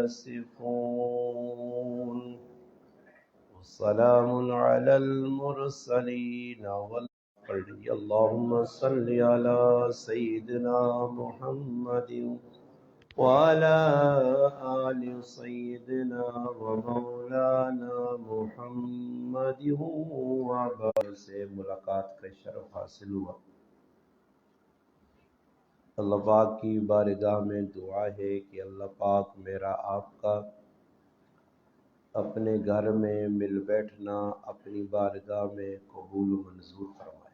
يصفون وسلام على المرسلين اللهم صل على سيدنا محمد وعلى آل سيدنا ومولانا محمد وبارك سے ملاقات کا شرف حاصل ہوا۔ اللہ پاک کی بارگاہ میں دعا ہے کہ اللہ پاک میرا آپ کا اپنے گھر میں مل بیٹھنا اپنی بارگاہ میں قبول و منظور فرمائے۔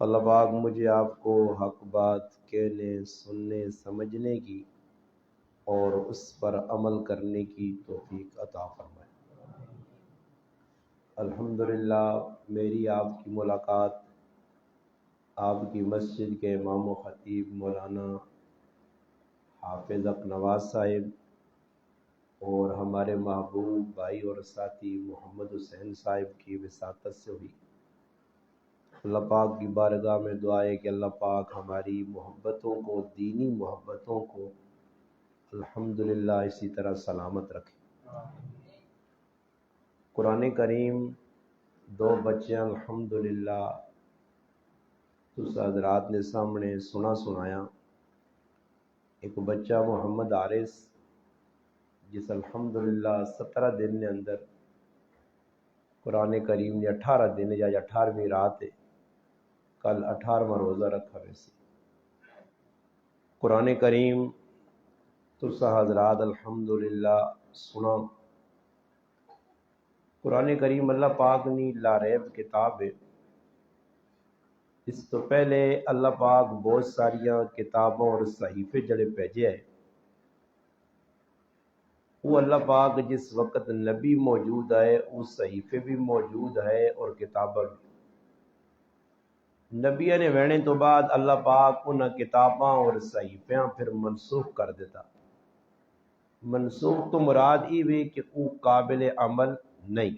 اللہ پاک مجھے آپ کو حق بات کہنے، سننے، سمجھنے کی اور اس پر عمل کرنے کی توفیق عطا فرمائے۔ الحمدللہ میری آپ کی ملاقات آپ کی مسجد کے امام و خطیب مولانا حافظ حق نواز صاحب اور ہمارے محبوب بھائی اور ساتھی محمد حسین صاحب کی وساطت سے ہوئی۔ اللہ پاک کی بارگاہ میں دعا ہے کہ اللہ پاک ہماری محبتوں کو، دینی محبتوں کو الحمدللہ اسی طرح سلامت رکھے۔ قرآن کریم دو بچیاں الحمدللہ اس حضرات نے سامنے سنایا۔ ایک بچہ محمد عارث جس الحمدللہ 17 دن کے اندر قرآن کریم نے 18 دن یا 18ویں رات ہے، کل 18واں روزہ رکھا ویسے قرآن کریم تسا حضرات الحمدللہ سنا۔ قرآن کریم اللہ پاک نے لا ریب کتاب ہے۔ اس تو پہلے اللہ پاک بہت ساریاں کتابوں اور صحیفے جڑے بھیجے ہیں، وہ اللہ پاک جس وقت نبی موجود ہے وہ صحیفے بھی موجود ہے اور کتابیں بھی۔ نبیوں نے وینے تو بعد اللہ پاک ان کتاباں اور صحیفیاں پھر منسوخ کر دیتا۔ منسوخ تو مراد ہی بھی کہ وہ قابل عمل نہیں،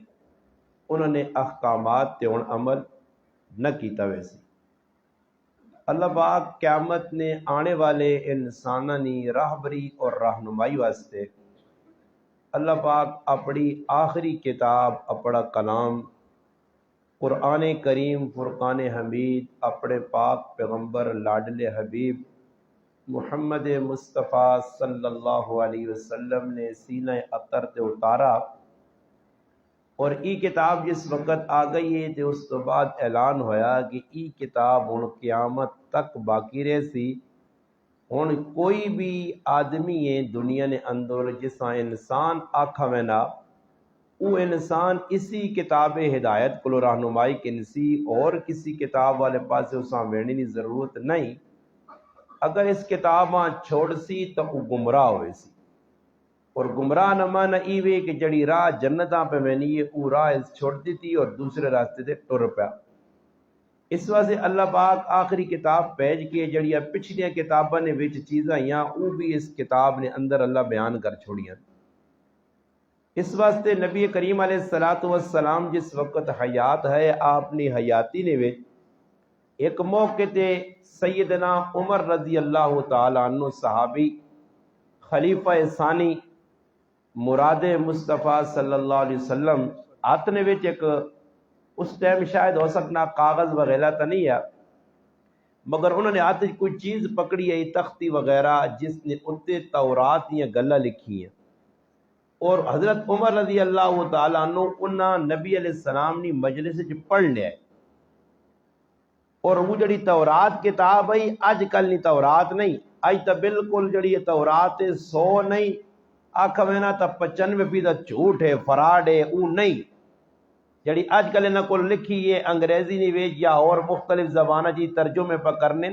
انہوں نے احکامات تے ان عمل نہ کیتا۔ ویسے اللہ پاک قیامت نے آنے والے انسانانی راہبری اور رہنمائی واسطے اللہ پاک اپنی آخری کتاب اپنا کلام قرآن کریم فرقان حمید اپنے پاک پیغمبر لاڈلے حبیب محمد مصطفیٰ صلی اللہ علیہ وسلم نے سینہ اطہر تے اتارا، اور ای کتاب جس وقت آ گئی ہے تو اس تو بعد اعلان ہویا کہ ای کتاب ہن قیامت تک باقی رہ سی۔ ہن کوئی بھی آدمی ہے دنیا نے اندر جسا انسان آکھا وینا وہ انسان اسی کتاب ہدایت کو رہنمائی کنسی اور کسی کتاب والے پاس اساں وینے کی ضرورت نہیں۔ اگر اس کتاباں چھوڑ سی تو وہ گمراہ ہوئے سی، اور گمراہ نہ مانا ایوے کہ جڑی راہ جنتاں پہ وینی ہے وہ راہ چھوڑ دیتی اور دوسرے راستے تے ٹر پیا۔ اس واسطے اللہ پاک آخری کتاب بھیج کے جڑیاں پچھلیاں کتاباں نے وچ چیزاں یا وہ بھی اس کتاب نے اندر اللہ بیان کر چھوڑیاں۔ اس واسطے نبی کریم علیہ السلام جس وقت حیات ہے آپ نے حیاتی نے وچ ایک موقع تے سیدنا عمر رضی اللہ تعالیٰ عنہ صحابی خلیفہ ثانی مراد مصطفیٰ صلی اللہ علیہ وسلم آتنے وچ ایک اس ٹائم شاید ہو سکنا کاغذ وغیرہ تو نہیں ہے، مگر انہوں نے آتے کوئی چیز پکڑی ہے تختی وغیرہ جس نے اتے تورات یا گلہ لکھی ہیں، اور حضرت عمر رضی اللہ تعالیٰ عنہ انہاں نبی علیہ السلام نے مجلس وچ پڑھ لیا ہے، اور وہ جڑی تورات کتاب ہے اج کل نہیں تورات نہیں، اج تو بالکل جڑی تورات 100 نہیں آکھا میں نا تو 95% جھوٹ ہے، فراڈ ہے، وہ نہیں جڑی آج کل انہاں کو لکھی ہے انگریزی نیویج یا اور مختلف زبانہ جی ترجمے پر کرنے،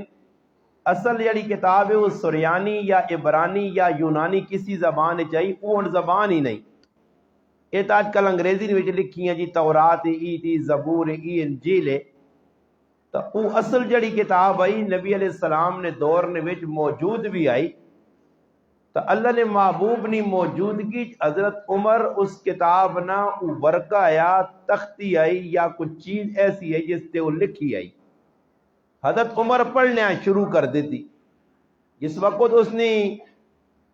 اصل جڑی کتاب ہے وہ سریانی یا عبرانی یا یونانی کسی زبان چاہیے، وہ زبان ہی نہیں، یہ تو آج کل انگریزی نیویج لکھی ہیں جی تورات ای تھی زبور ای انجیل ہے، تو وہ اصل جڑی کتاب آئی نبی علیہ السلام نے دور نے وچ موجود بھی آئی، تو اللہ نے محبوب نے موجودگی حضرت عمر اس کتاب نہ ورقہ یا تختی آئی یا کچھ چیز ایسی ہے جس سے وہ لکھی آئی، حضرت عمر پڑھنا شروع کر دیتی۔ جس وقت اس نے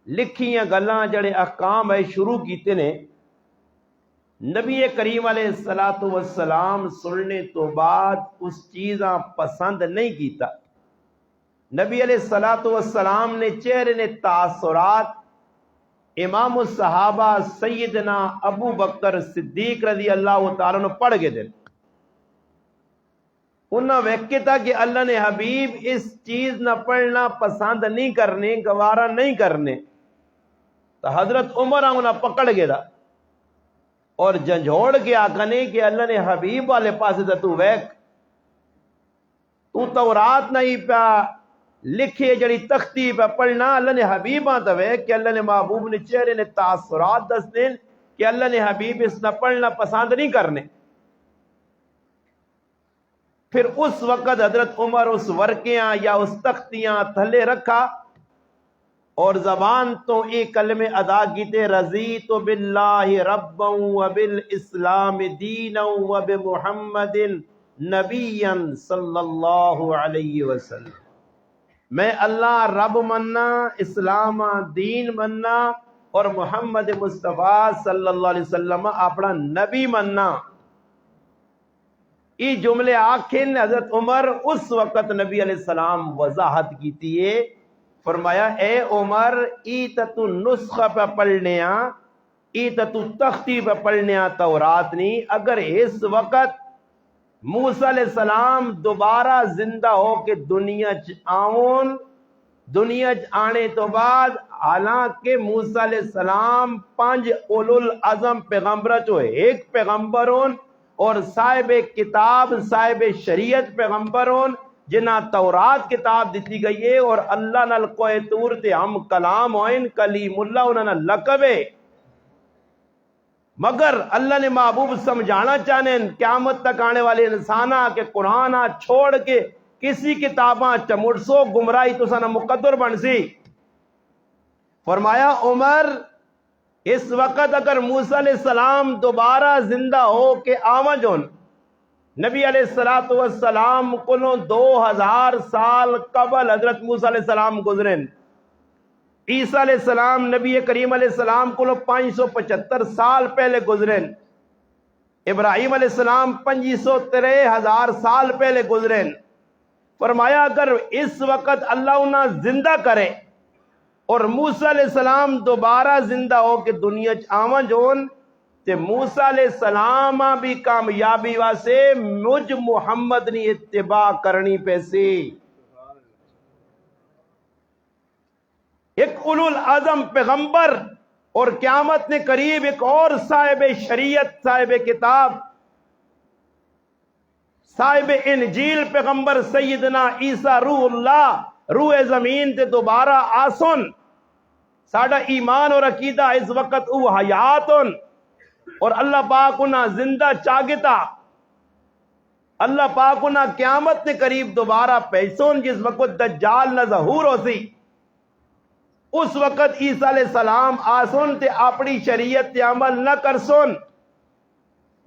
لکھیاں گلاں جڑے احکام ہے شروع کیتے نے نبی کریم علیہ الصلوۃ والسلام سننے تو بعد اس چیزاں پسند نہیں کیتا. نبی علیہ الصلوۃ والسلام نے چہرے نے تاثرات امام الصحابہ سیدنا ابو بکر صدیق رضی اللہ تعالیٰ نے پڑھ کے دے. انہاں ویکھے تھا کہ اللہ نے حبیب اس چیز نہ پڑھنا پسند نہیں کرنے، گوارا نہیں کرنے، تو حضرت عمر انہاں پکڑ گیا تھا اور جھنجھوڑ کے آکھنے کہ اللہ نے حبیب والے پاسے تو ویکھ، تو تورات نہیں پیا لکھے جڑی تختی پہ پڑھنا، اللہ نے حبیباں تو ویکھ کہ اللہ نے محبوب نے چہرے نے تاثرات دس دین کہ اللہ نے حبیب اس نہ پڑھنا پسند نہیں کرنے. پھر اس وقت حضرت عمر اس ورقیاں یا اس تختیاں تھلے رکھا اور زبان تو ایک کلمے ادا کیتے، رضیت باللہ ربا وبالاسلام دینا وبمحمد نبیا صلی اللہ علیہ وسلم. میں اللہ رب مننا، اسلام دین مننا اور محمد مصطفیٰ صلی اللہ علیہ وسلم اپنا نبی مننا. یہ جملے آخر حضرت عمر اس وقت نبی علیہ السلام وضاحت کی تھی، فرمایا اے عمر ای تو نسخہ پہ پڑھنے ای تو تختی پہ پڑھنے تورات نہیں. اگر اس وقت موسیٰ علیہ السلام دوبارہ زندہ ہو کے دنیا آون، دنیا آنے تو بعد حالانکہ موسیٰ علیہ السلام 5 اولو العظم پیغمبر چو ایک پیغمبر ہون اور صاحب کتاب صاحب شریعت پیغمبر ہون جنہ تورات کتاب دیتی گئی ہے اور اللہ نال کوہ طور تے ہم کلام ہوئن کلیم اللہ انہوں نے لقبے، مگر اللہ نے محبوب سمجھانا چاہنے قیامت تک آنے والے انسانہ کہ قرآن چھوڑ کے کسی کتاباں چمڑسو گمراہی تو سنہ مقدر بن سی. فرمایا عمر اس وقت اگر موسیٰ علیہ السلام دوبارہ زندہ ہو کے آمجن، نبی علیہ السلام کلوں 2000 سال قبل حضرت موسیٰ علیہ السلام گزرن، عیسیٰ علیہ السلام نبی کریم علیہ السلام کو 575 سال پہلے گزرن، ابراہیم علیہ السلام 503,000 سال پہلے گزرن. فرمایا اگر اس وقت اللہ انہیں زندہ کرے اور موسیٰ علیہ السلام دوبارہ زندہ ہو کے دنیا آمن جون تے موسیٰ علیہ السلام بھی کامیابی واسے مجھ محمد نے اتباع کرنی پیسی. ایک اولو العظم پیغمبر اور قیامت نے قریب ایک اور صاحب شریعت صاحب کتاب صاحب انجیل پیغمبر سیدنا عیسیٰ روح اللہ روح زمین تے دوبارہ آسن. ساڑا ایمان اور عقیدہ اس وقت او حیاتن اور اللہ پاک انہاں زندہ چاگتا، اللہ پاک انہاں قیامت نے قریب دوبارہ پیسون جس وقت دجال نہ ظہور ہو سی. اس وقت عیسیٰ علیہ السلام آسن تے اپنی شریعت تے عمل نہ کرسن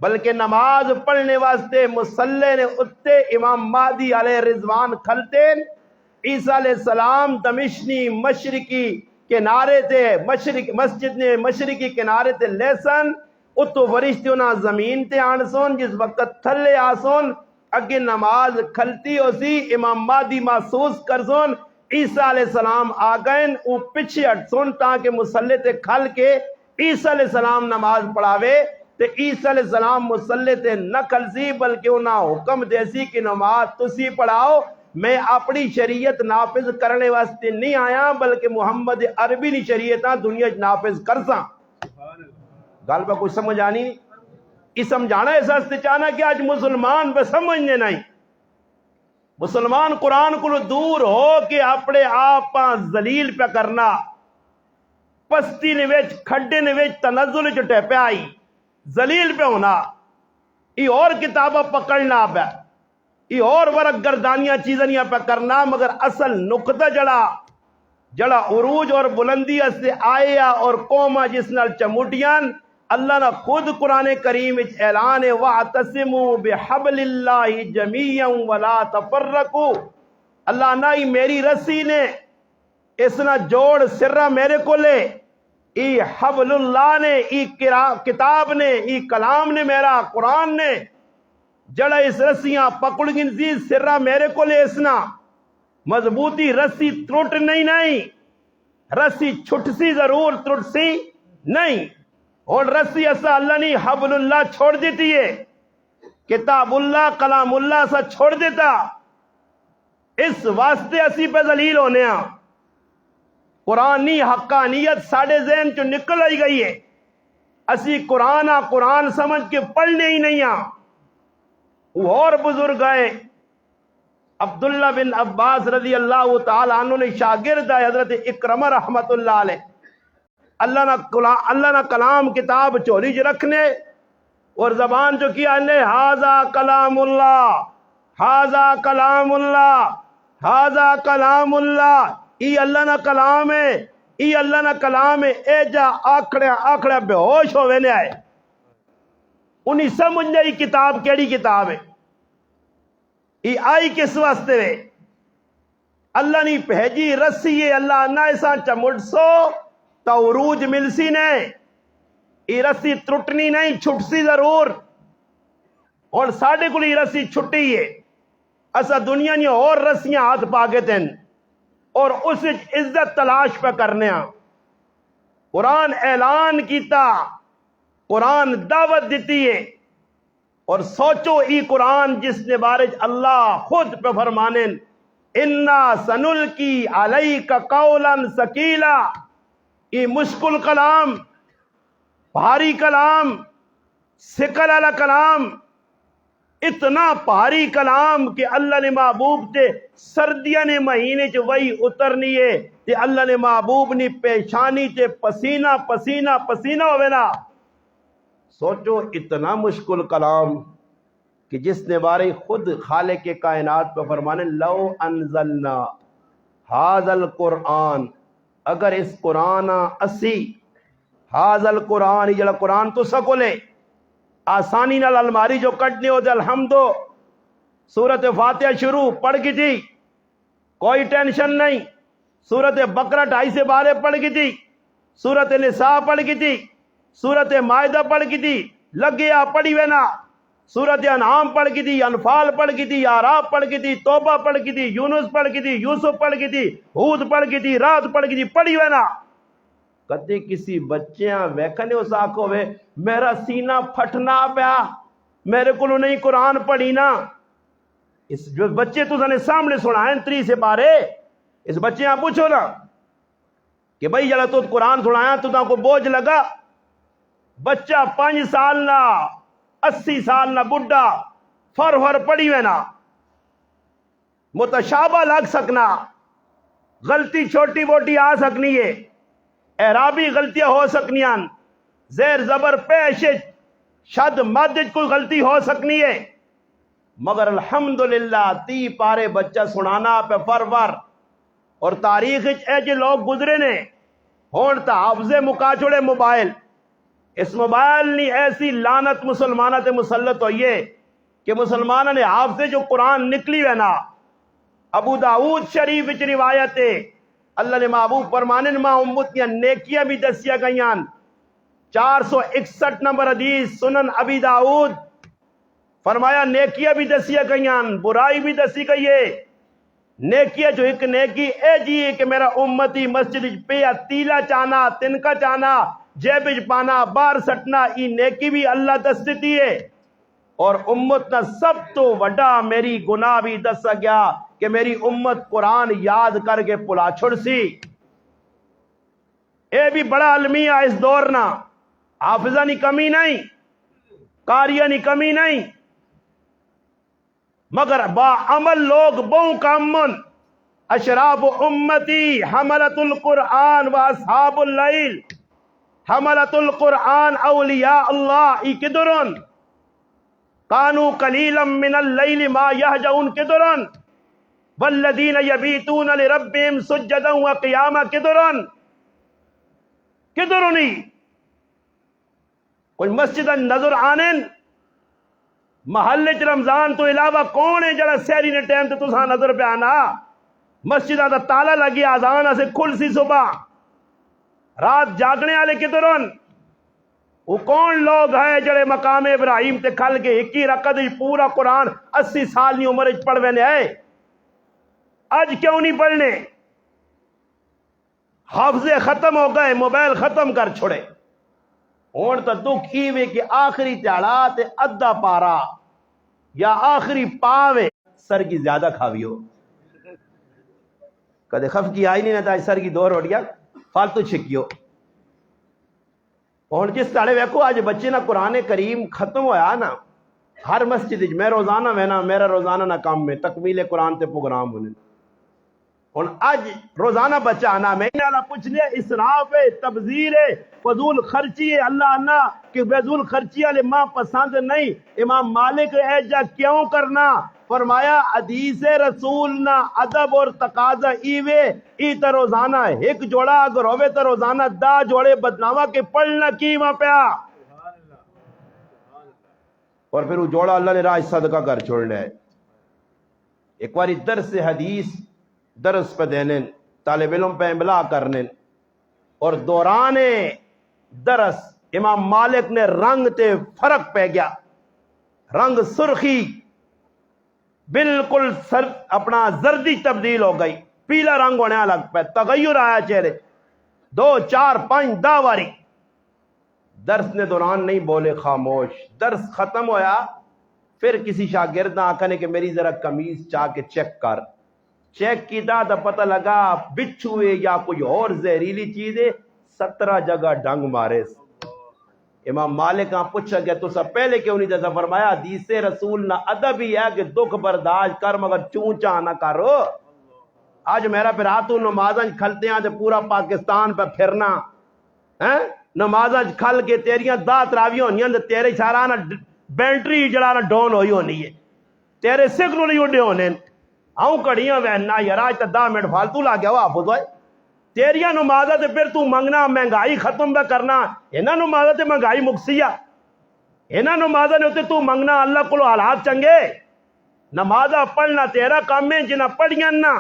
بلکہ نماز پڑھنے واسطے مسلح نے اتے امام مہدی علیہ رضوان کھلتین. عیسیٰ علیہ السلام دمشقی مشرقی کنارے تے مسجد نے مشرقی کنارے تے لیسن اتو فرشتیوں زمین تے آنسون جس وقت تھلے آسون اگے نماز کھلتی ہو سی امام مہدی محسوس کرسون. عیسیٰ علیہ السلام آگئن او پیچھے ہٹسون تاکہ مسلح تے کھل کے عیسیٰ علیہ السلام نماز پڑھاوے تے عیسیٰ علیہ السلام مسلح تے نہ کھلسی بلکہ انہاں حکم دیسی کہ نماز تسی پڑھاؤ، میں اپنی شریعت نافذ کرنے واسطے نہیں آیا بلکہ محمد عربی نی شریعتاں دنیا نافذ کرساں. گل پہ کچھ سمجھ آنی یہ سمجھانا ایسا چاہنا کہ آج مسلمان پہ سمجھنے نہیں، مسلمان قرآن کو دور ہو کے اپنے آپ ذلیل پہ کرنا، پستی نویچ کھڈے نویچ تنزل چٹے پہ آئی ذلیل پہ ہونا، یہ اور کتابہ پکڑنا پہ یہ اور ورق گردانیاں چیزنیاں پہ کرنا، مگر اصل نقطہ جڑا عروج اور بلندی سے آیا اور قومہ جس نال چموٹیاں اللہ نے خود قرآن کریم اعلان وَاعْتَصِمُوا بِحَبْلِ اللَّهِ جَمِيعًا وَلَا تَفَرَّقُوا. اللہ نہ ہی میری رسی نے اس نہ جوڑ سرہ میرے کو لے ای حبل اللہ نے ای کتاب نے ای کلام نے میرا قرآن نے جڑا اس رسیاں پکڑ گنزی سرہ میرے کو لے اسنا مضبوطی رسی ٹوٹ نہیں رسی چھٹ سی ضرور ٹوٹ سی نہیں اور رسی ایسا اللہ نے حبل اللہ چھوڑ دیتی ہے کتاب اللہ کلام اللہ سا چھوڑ دیتا اس واسطے اسی پہ ذلیل ہونے ہاں قرآنی حقانیت ساڑھے ذہن چو نکل آئی گئی ہے اسی قرآن سمجھ کے پڑھنے ہی نہیں ہاں وہ اور بزرگ آئے عبداللہ بن عباس رضی اللہ تعالیٰ عنہ نے شاگرد آئے حضرت اکرمہ رحمت اللہ علیہ اللہ نہ کلام کتاب چوری جو رکھنے اور زبان جو کیا نے ہاذا کلام اللہ ہاذا کلام اللہ ہاذا کلام اللہ ای اللہ نہ کلام ہے ای اللہ نہ کلام ہے اے جا آکھڑے بے ہوش ہوئے نے آئے انہیں سمجھ نہیں کتاب کیڑی کتاب ہے ای آئی کس واسطے ہے اللہ نے بھیجی رسی ہے اللہ نہ ایسا چمڑ سو تو عروج مل سی نے ای رسی ٹرٹنی نہیں چھٹ سی ضرور اور ساڑھے کو ای رسی چھٹی ہے ایسا دنیا نے اور رسیاں ہاتھ پاگے تین اور اس عزت تلاش پہ کرنے ہاں قرآن اعلان کیتا قرآن دعوت دیتی ہے اور سوچو ای قرآن جس نے بارج اللہ خود پہ فرمانے انا سنلکی علیک قولا ثقیلا ای مشکل کلام بھاری کلام ثقل والا کلام اتنا بھاری کلام کہ اللہ نے محبوب تے سردیاں نے مہینے چ وہی اترنی ہے تے اللہ نے محبوب نے پیشانی تے پسینہ پسینہ پسینہ ہوئے نا سوچو اتنا مشکل کلام کہ جس نے بارے خود خالق کائنات پہ فرمانے لو انزلنا ھذا القرآن اگر اس قرآن اسی ھذا القرآن یہ جڑا قرآن تو سکولے آسانی نال الماری جو کٹنے ہو دے الحمدو سورت فاتحہ شروع پڑھ کی تھی کوئی ٹینشن نہیں سورت بقرہ 2.5 سے 12 پڑھ کی تھی سورت نساء پڑھ کی تھی سورت مائدہ پڑھ کی تھی لگیا پڑھی وینا سورت انعام پڑھ کی تھی انفال پڑھ کی تھی اعراف پڑھ کی تھی توبہ پڑھ کی تھی یونس پڑھ کی تھی یوسف پڑھ کی تھی ہود پڑھ کی تھی رات پڑھ کی تھی پڑھی وینا کدے کسی بچیاں ویکھنے اس آنکھوں میں میرا سینہ پھٹنا پیا میرے کو نہیں قرآن پڑھی نا اس جو بچے تو نے سامنے سنائیں 3 سے 12 اس بچے آپ پوچھو نا کہ بھائی جڑا تو قرآن سنایا تو کو بوجھ لگا بچہ 5 سال نہ 80 سال نہ بڈھا فر پڑھی ہوئے نا متشابہ لگ سکنا غلطی چھوٹی موٹی آ سکنی ہے اعرابی غلطیاں ہو سکنیاں زیر زبر پیش شد مد کوئی غلطی ہو سکنی ہے مگر الحمدللہ 30 پارے بچہ سنانا پہ فر اور تاریخ اے جو لوگ گزرے نے ہون تا حافظ مکا چھوڑے موبائل اس موبائل نے ایسی لعنت مسلمانہ تے مسلط ہوئی ہے کہ مسلمانہ نے حافظ جو قرآن نکلی ہے نا ابو داؤد شریف وچ روایت ہے اللہ نے محبوب فرمانے ما امتیاں نیکیاں بھی دسیا گئیاں 461 نمبر حدیث سنن ابی داؤد فرمایا نیکیاں بھی دسیا گئیاں برائی بھی دسی گئی ہے نیکیاں جو ایک نیکی اے جی کہ میرا امتی مسجد پہ تیلا چانا تنکا چانا جیب پانا بار سٹنا ای نیکی بھی اللہ دس دیتی ہے اور امت نہ سب تو وڈا میری گناہ بھی دس گیا کہ میری امت قرآن یاد کر کے پلا چھڑ سی اے بھی بڑا علمیہ اس دور نہ حافظہ نی کمی نہیں قاریہ نی کمی نہیں مگر با عمل لوگ بہوں کامن اشراف امتی حملت القرآن و اصحاب اللیل حملت القرآن اولیاء اللہ ای کدرن کانو قلیلا من اللیل ما یہجعون کدرن والذین یبیتون لربهم سجدا وقیاما کدرن کدرنی کوئی مسجد نظر آنن محلے چ رمضان تو علاوہ کون ہے جڑا سحری نے ٹائم تے تساں نظر پہ آنا مسجد دا تالا لگی آزان سے کھل سی صبح رات جاگنے والے کدھر وہ کون لوگ ہیں جڑے مقام ابراہیم تے کھل کے ایک ہی رکعت پورا قرآن 80 سال کی عمر پڑھ وے نے اج کیوں نہیں پڑھنے حافظے ختم ہو گئے موبائل ختم کر چھوڑے ہوں تو دکھ ہی کہ آخری تہاڑا تے ادھا پارا یا آخری پاوے سر کی زیادہ کھاویو کدے خف کی آئی نہیں نہ سر کی دو روٹیاں فالتو چھکیو اور جس تاڑے ویکو آج بچے نہ قرآن کریم ختم ہویا نا ہر مسجد میں روزانہ وینا میرا روزانہ نہ کام میں تکمیل قرآن تے پروگرام ہونے اور آج روزانہ بچہ آنا میں نے اللہ پوچھ لیا اسراف ہے تبذیر ہے فضول خرچی ہے اللہ آنا کہ فضول خرچی والے ماں پسند نہیں امام مالک ایجا کیوں کرنا فرمایا حدیث رسول نہ ادب اور تقاضا ایوے ای تا روزانہ ایک جوڑا اگر ہوئے تا روزانہ دا جوڑے بدناما کے پڑھنا کی وہاں پیا اور پھر وہ جوڑا اللہ نے راج صدقہ کر چھوڑنا ہے ایک باری درس حدیث درس پہ دینے طالب علم پہ املا کرنے اور دوران درس امام مالک نے رنگ تے فرق پہ گیا رنگ سرخی بالکل سر اپنا زردی تبدیل ہو گئی پیلا رنگ ہونے الگ پہ تغیر آیا چہرے 2 4 5 10 واری درس نے دوران نہیں بولے خاموش درس ختم ہویا پھر کسی شاگرد آنکھا نے کہ میری ذرا قمیض چاہ کے چیک کر چیک کی دا پتہ لگا بچھوے یا کوئی اور زہریلی چیز ہے 17 جگہ ڈنگ مارے امام مالک پوچھا گیا تو سب پہلے کیوں نہیں جیسا فرمایا حدیث رسول نہ ادب ہی ہے کہ دکھ برداشت کر مگر چونچا نہ کرو آج میرا پھر ہاتھوں نمازاں کھلتے ہیں پورا پاکستان پہ پھرنا نمازاں کھل کے تیریاں دا تراویاں ہونی ہیں تیرے سارا نا بیٹری جڑا نا ڈون ہوئی ہونی ہے تیرے سگنل نہیں اڈے ہونے آؤں کڑیاں وہنا یار آج تا 10 منٹ فالتو لا گیا ہوا حافظ ہوئے تیریاں نمازہ تے پھر تو منگنا مہنگائی ختم پہ کرنا اینا نمازہ تے مہنگائی مکسیہ اینا نمازہ نے ہوتے تو منگنا اللہ کو حالات چنگے نمازہ پڑھنا تیرا کام میں جنہ پڑھیاں نا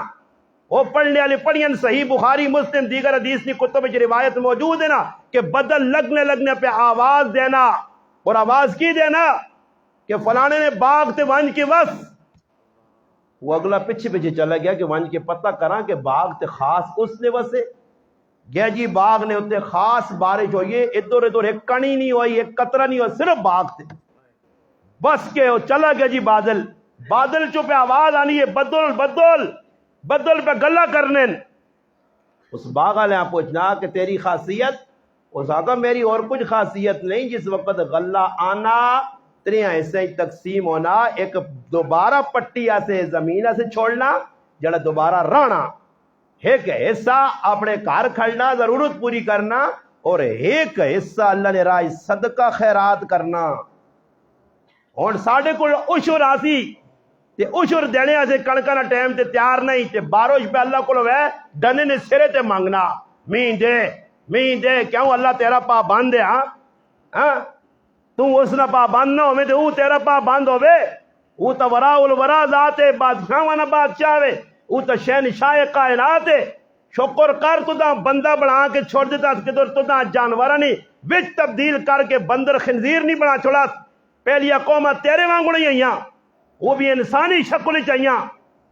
وہ پڑھنے والے پڑھیاں صحیح بخاری مسلم دیگر حدیث کی کتب کی روایت موجود ہے نا کہ بدل لگنے پہ آواز دینا اور آواز کی دینا کہ فلانے نے باغ تے ونج کے وس وہ اگلا پیچھے چلا گیا کہ ونج کے پتہ کراں کہ باغ تے خاص اس نے وسے گیا جی باغ نے اتنے خاص بارش ہوئی ہے ادھر ادھر ایک کڑی نہیں ہوئی ایک قطرہ نہیں ہوئی صرف باغ تے بس کے وہ چلا گیا جی بادل چو پہ آواز آنی ہے بدل پہ گلہ کرنے اس باغ والے پوچھنا کہ تیری خاصیت اس آگا میری اور کچھ خاصیت نہیں جس وقت غلہ آنا تریاں حصے تقسیم ہونا ایک دوبارہ پٹی سے زمین سے چھوڑنا جڑا دوبارہ رہنا ایک حصہ اپنے کار کھڑنا ضرورت پوری کرنا اور ایک حصہ اللہ نے راہ صدقہ خیرات کرنا اور ساڑھے کو عشر آسی تے عشر دینے سے کڑکا نہ ٹائم تے تیار نہیں تے بارش پہ اللہ کو ہے ڈنے نے سرے تے مانگنا مین دے کیوں اللہ تیرا پا باندھ دے ہاں تو اس نہ پا باندھ نہ ہوئے تے وہ تیرا پا باندھ ہوئے وہ تا ورا الورا ذات بادشاہ وانا بادشاہ وے وہ تا شہنشاہ کائنات شکر کر تو دا بندہ بنا کے چھوڑ دیتا تو دا جانورہ نہیں وچ تبدیل کر کے بندر خنزیر نہیں بنا چھوڑا پہلی قومت تیرے وانگو نہیں آئیاں وہ بھی انسانی شکل چاہیے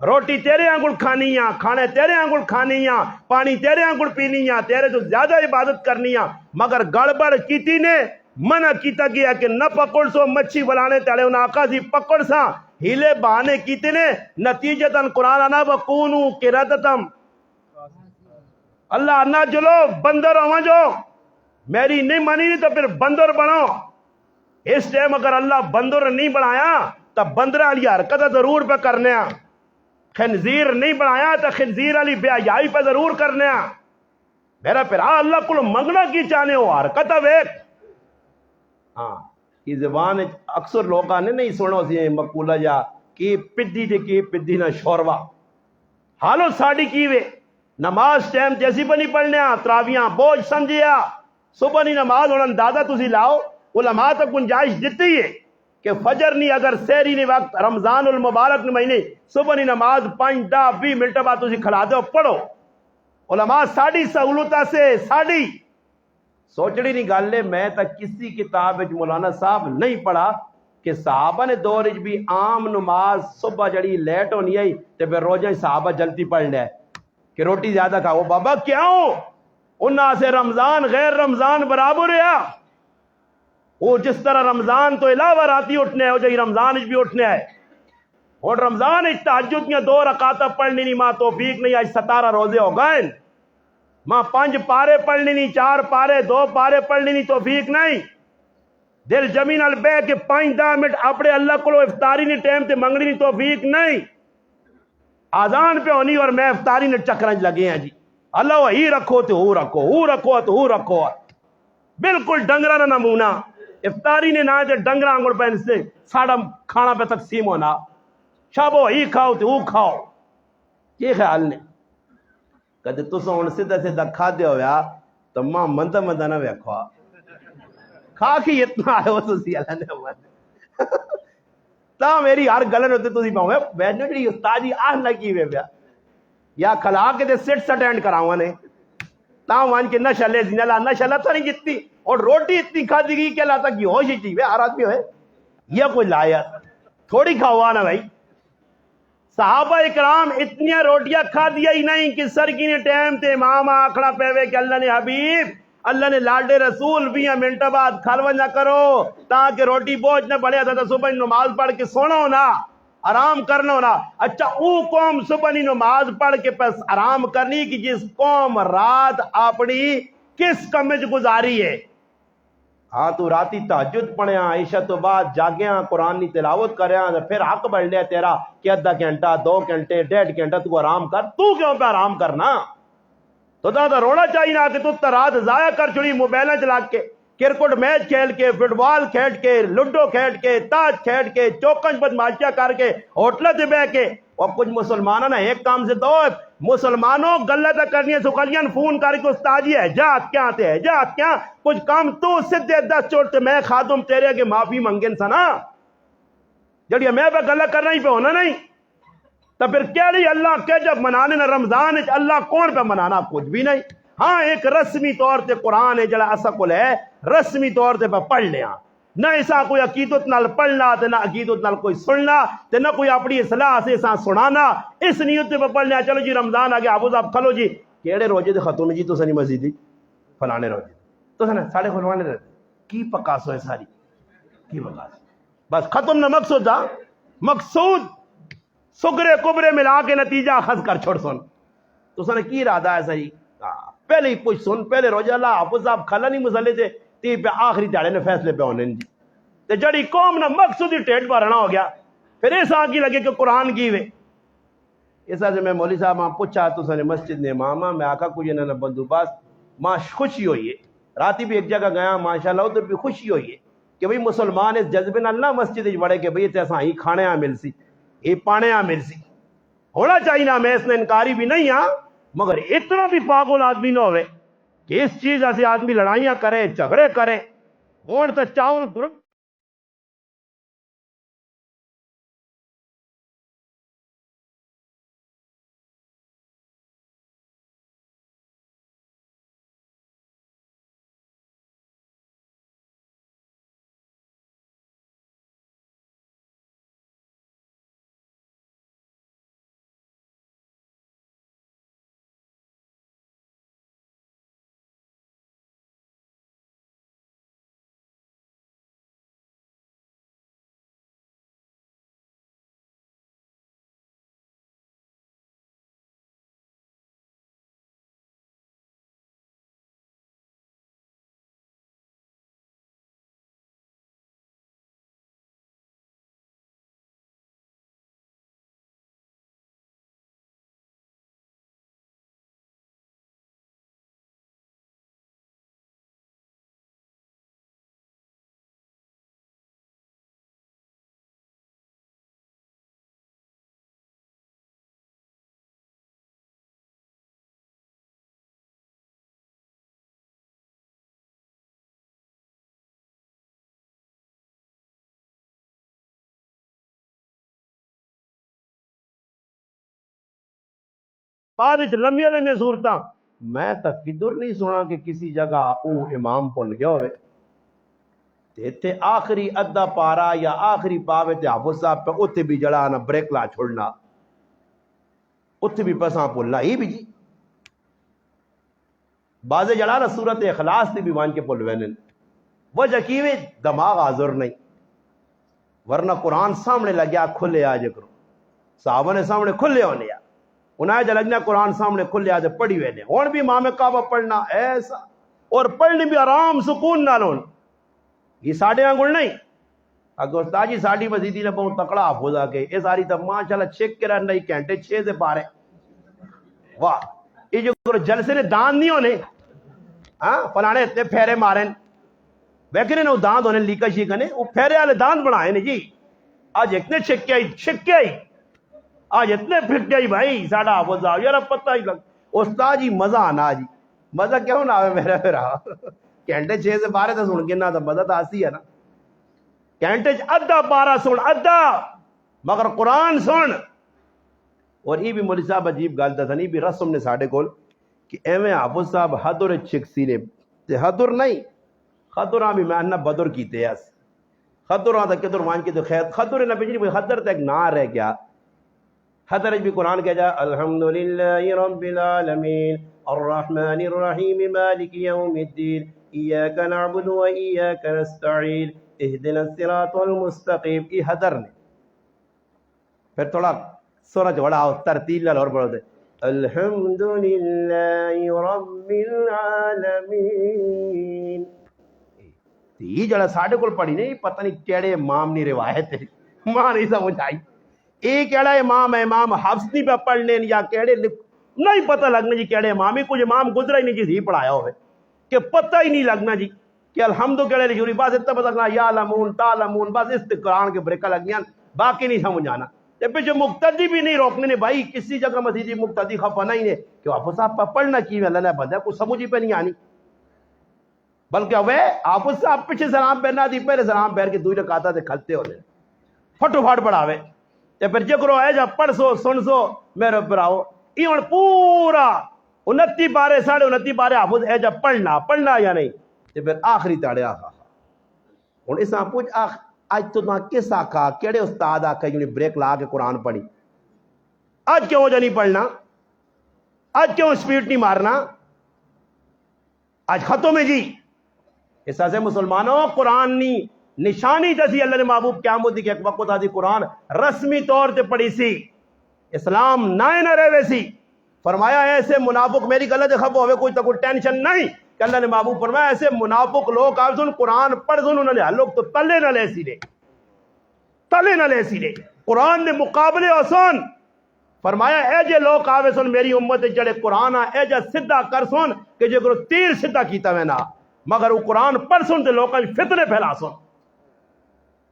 روٹی تیرے آنگل کھانی کھانے تیرے آنگل کھانی پانی تیرے آنگل پینی تیرے تو زیادہ عبادت کرنی مگر گڑبڑ کیتی نے منع کیتا گیا کہ نہ پکڑ سو مچھی بلانے تیرے ان آقا سی پکڑ سا ہیلے بہانے کیتے نے نتیجتاً قرآن آنا وکونو قردتم اللہ نہ جلو بندر ہوا جو میری نہیں مانی نہیں تو پھر بندر بنو اس ٹائم اگر اللہ بندر نہیں بنایا تب بندر علی حرکت ضرور پہ کرنے خنزیر نہیں بنایا تو خنزیر علی بے حیائی پہ ضرور کرنے میرا پھر اللہ کو منگنا کی چاہنے ہو حرکت ویک ہاں یہ زبان اکثر لوگاں نے نہیں سنو سی مقولہ جا کہ پدی تے کی پدی نہ شوروا حالو ساڑی کی وے نماز ٹائم جیسی پہ نہیں پڑھنے تراویاں بوجھ سمجھیا صبح نہیں نماز ہونا دادا تسی لاؤ علماء تک گنجائش دیتی ہے کہ فجر نہیں اگر سحری نہیں وقت رمضان المبارک نے مہینے صبح نہیں نماز 5-10-20 منٹ بعد تسی کھلا دو پڑھو علماء ساڑی سہولتہ سے ساڑی سوچڑی نہیں گل ہے میں تک کسی کتاب وچ مولانا صاحب نہیں پڑھا کہ صحابہ نے دور وچ بھی عام نماز صبح جڑی لیٹ ہونی ہے تے پھر روزہ صحابہ جلدی پڑھ لیا کہ روٹی زیادہ کھاؤ بابا کیوں انہاں سے رمضان غیر رمضان برابر ہے وہ جس طرح رمضان تو علاوہ راتی اٹھنے ہے وہ جی رمضان بھی اٹھنے ہے اور رمضان تہجد میں 2 رکعتاں پڑھنی نہیں ماں توفیق نہیں آج 17 روزے ہو گئے ماں 5 پارے پڑھنی نہیں 4 پارے 2 پارے پڑھنی نہیں توفیق نہیں دل جمی نال بہ کے 5-10 منٹ اپنے اللہ کو افطاری نہیں ٹائم تے منگنی نہیں توفیق نہیں آزان پہ ہونی اور میں افطاری نے چکرنج لگے ہیں جی اللہ ہی رکھو تو ہو رکھو ہو رکھو تو ہو رکھو بالکل ڈنگرا نہ نمونہ افطاری نے نہ تے ڈنگرا انگڑ پہن سے ساڑا کھانا پہ تقسیم ہونا شابو ہی کھاؤ تو ہو کھاؤ یہ خیال نے کدے تسا ہن سیدھا سیدھا کھا دے ہویا تو ماں مندہ مندہ نہ ویکھوا کھا کے اتنا آئے ہو تسی اللہ نے ہمارے تا میری ہر گلن ہوتے تسی پاؤں ویسے جڑی استادی آہ لگی ہوئے پیا یا کھلا کے دے سٹ سٹینڈ کراؤں نے تا وان کے نشہ لے زینہ لا نشہ لا تو نہیں جتنی اور روٹی اتنی کھا دی گئی کہ اللہ تک کی ہوش ہی چاہیے ہر آدمی ہوئے یہ کوئی لایا تھوڑی کھاوا نا بھائی صحابہ اکرام اتنی روٹیاں کھا دیا ہی نہیں کہ سرگی نے ٹائم تے امام آکھڑا پہوے کہ اللہ نے حبیب اللہ نے لاڈے رسول 20 منٹ بعد کھلو نہ کرو تاکہ روٹی بوجھ نہ پڑے تھا صبح نماز پڑھ کے سونا ہونا آرام کرنا ہونا اچھا او قوم صبح نماز پڑھ کے پس آرام کرنی کہ جس قوم رات اپنی کس کمج گزاری ہے ہاں تو راتی تہجد پڑھیا عشاء تو بعد جاگیاں قرآن کی تلاوت کریا پھر حق بڑھ لیا تیرا کہ آدھا گھنٹہ 2 گھنٹے 1.5 گھنٹہ تو آرام کر تو کیوں پہ آرام کرنا تو دا رونا چاہیے نا کہ تو رات ضائع کر چھڑی موبائلیں چلا کے کرکٹ میچ کھیل کے فٹ بال کھیل کے لڈو کھیل کے تاش کھیل کے چوکن بدماشیاں کر کے ہوٹلوں سے بہ کے اور کچھ مسلمانوں نے ایک کام سے دو مسلمانوں غلط کرنی سکلیاں فون کر کے استاد یہ حجات کیا تے حجات کیا کچھ کام تو سدھے 10 چوٹ میں خادم تیرے کے معافی منگن سا نا جڑی میں پہ غلط کرنا ہی پہ ہونا نہیں تو پھر کیا نہیں اللہ کے جب منانے نہ رمضان اللہ کون پہ منانا کچھ بھی نہیں ہاں ایک رسمی طور تے قرآن ہے جڑا اسکل ہے رسمی طور تے پڑھ لیا نہ ایسا کوئی عقیدت نال پڑھنا تے نہ عقیدت نال کوئی سننا تے نہ کوئی اپنی اصلاح سے ایسا سنانا اس نیت تے پڑھ لیا چلو جی رمضان آگے ابو صاحب کھلو جی کیڑے روزے دے ختم جی تو سنی مسجد فلانے روزے تو سن ساڑھے خلوانے رہتے کی پکاسو ہے ساری کی پکاسو بس ختم نہ مقصود تھا مقصود سگرے کبرے ملا کے نتیجہ خز کر چھوڑ سن تو سن کی ارادہ ہے صحیح پہلے ہی پوچھ سن پہلے روزہ اللہ حافظ صاحب کھلا نہیں مسلے تھے تی پہ آخری دہاڑے نے فیصلے پہ ہونے جی تے جڑی قوم نہ مقصود ہی ٹیٹ بھرنا ہو گیا پھر ایسا کی لگے کہ قرآن کی وے ایسا سے میں مولوی صاحب وہاں پوچھا تو سن مسجد نے امامہ میں آقا کچھ انہوں نے بندوبست ماں خوشی ہوئی ہے راتی بھی ایک جگہ گیا ماشاءاللہ ادھر بھی خوشی ہوئی ہے کہ بھئی مسلمان اس جذبے نال نہ مسجد بڑے کہ بھئی ایسا ہی کھانے آ مل سی یہ پانے آ مل سی ہونا چاہیے نا میں اس نے انکاری بھی نہیں ہاں مگر اتنا بھی پاگل آدمی نہ ہوئے کہ اس چیز ایسے آدمی لڑائیاں کرے جھگڑے کرے اور تو چاول بعد لمبیاں لمبیاں صورتاں میں تو کدھر نہیں سنا کہ کسی جگہ او امام بھول گیا ہوئے تے آخری ادھا پارا یا آخری پاوے تے حافظ صاحب پہ اتھے بھی جڑا نا بریک لا چھوڑنا اتھے بھی پیساں پھولنا ہی بھی جی بازے جڑا نا صورت اخلاص تے بھی وان کے پھول وینن وجہ کیوے دماغ حاضر نہیں ورنہ قرآن سامنے لگیا کھلے آجے کرو صحابہ نے سامنے کھلے ہونے یا انہیں جا لگنا قرآن سامنے کھلے آجے پڑھی وینے اور بھی امام کعبہ پڑھنا ایسا اور پڑھنے بھی آرام سکون نہ لون یہ ساڑھے آنگل نہیں اگر استاد جی ساڑھی مزیدی نے بہت تکڑا حافظ آگے یہ ساری تب ماشاءاللہ چیک کرا نہیں گھنٹے 6 سے پارے واہ یہ جو جلسے نے دان نہیں ہونے ہاں فلانے اتنے پھیرے ماریں بیکنے نے داند ہونے لیکا شیکا نے وہ پھیرے والے داند بڑھائے نے جی آج اتنے چھکے آئی آج اتنے پھک گئی بھائی ساڑھا حافظ آگے یار پتہ ہی لگ استاد جی مزہ آنا جی مزہ کیوں نہ آوے میرا پھر گھنٹے 6 سے 12 تو سن کے نہ تو مزہ تو آسی ہے نا گھنٹے ادھا 12 سن ادھا مگر قرآن سن اور یہ بھی مولوی صاحب عجیب گل دسا نہیں بھی رسم نے ساڑھے کول کہ ایویں حافظ صاحب حضر چھکسی نے تے حضر نہیں خضراں بھی میں نہ بدر کیتے اس خضراں دا کدھر وان کے تو خیر خضر نہ بجنی خضر تک نہ رہ گیا حضر بھی قرآن کہہ جا الحمدللہ رب العالمین الرحمن الرحیم مالک یوم الدین ایاک نعبد و ایاک نستعین اہدنا الصراط المستقیم یہ حضر نے پھر تھوڑا سورج بڑا ترتیل اور بڑھو دے الحمدللہ رب العالمین یہ جڑا ساڑھے کول پڑھی نہیں پتہ نہیں کیڑے امام نہیں روایت ہے ماں نہیں سمجھ آئی یہ کیڑا امام ہے امام حفظ نہیں پہ پڑھنے یا کیڑے نہیں پتہ لگنا جی کیڑے امام ہی کچھ امام گزرا ہی نہیں جی پڑھایا ہوئے کہ پتہ ہی نہیں لگنا جی کہ الحمدو کیڑے لکھی بس اتنا پتہ لگنا یا لمون تا لمون بس اس قرآن کے بریکہ لگ گیا باقی نہیں سمجھ آنا پیچھے مقتدی بھی نہیں روکنے نے بھائی کسی جگہ مسیحی مقتدی خفا نہیں ہے کہ حافظ صاحب پڑھنا کی اللہ نے بندہ کچھ سمجھ ہی پہ نہیں آنی بلکہ اوے حافظ صاحب پیچھے سلام پہنا دی پہلے سلام پہن کے دوئی رکعتاں تے کھلتے ہونے پھٹو پھٹ پڑھاوے تے پھر جکرو ہے جا پڑھ سو سن سو میرے پراؤ یہ ہن پورا 29 پارے 29.5 پارے حافظ ہے جا پڑھنا یا نہیں تے پھر آخری تاڑے آخا ہن اساں پوچھ آج تو نہ کس آکھا کیڑے استاد آکھا جنہیں بریک لا کے قرآن پڑھی آج کیوں جا نہیں پڑھنا آج کیوں سپیڈ نہیں مارنا آج خطوں میں جی اس سے مسلمانوں قرآن نی نشانی جیسی اللہ نے محبوب قیامت دی کہ ایک وقت آدھی قرآن رسمی طور تے پڑھی سی اسلام نائے نہ رہے سی فرمایا ایسے منافق میری غلط خب ہوئے کوئی تو کوئی ٹینشن نہیں کہ اللہ نے محبوب فرمایا ایسے منافق لوگ آپ سن قرآن پڑھ سن انہوں نے لوگ تو تلے نہ لے سی لے قرآن نے مقابلے آسان فرمایا اے جے لوگ آوے سن میری امت جڑے قرآن اے جا سدھا کر سن کہ جے کرو تیر سدھا کیتا میں نہ مگر وہ قرآن پڑھ سن تے لوگاں فتنے پھیلا سن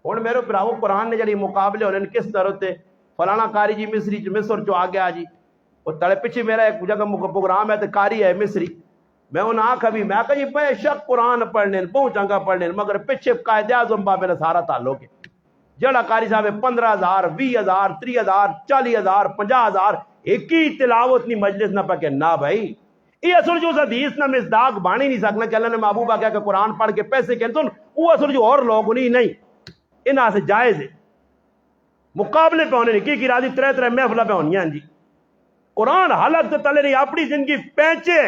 ہن میرے بھراؤ قرآن نے جڑی مقابلے ہونے کس طرح تے فلانا قاری جی مصر چ آ گیا جی وہ تڑے پیچھے میرا ایک جگہ پروگرام ہے تے قاری ہے مصری میں انہاں آکھا بھی میں آکھا جی بے شک قرآن پڑھنے بہت چنگا پڑھنے مگر پیچھے قائد اعظم بابے نے سارا تعلق ہے جڑا قاری صاحب 15,000 20,000 30,000 40,000 50,000 ایک ہی تلاوت نہیں مجلس نہ پکے نہ بھائی یہ اصل جو حدیث نہ مصداق بانی نہیں سکنا کہ اللہ نے محبوبہ کہا کہ قرآن پڑھ کے پیسے کہتے ہیں وہ اصل جو اور لوگ نہیں انہاں سے جائز ہے مقابلے پہ ہونے نہیں کی راضی 3 محفلہ پہ ہونی ہیں جی قرآن حالت تلے نہیں اپنی زندگی پینچے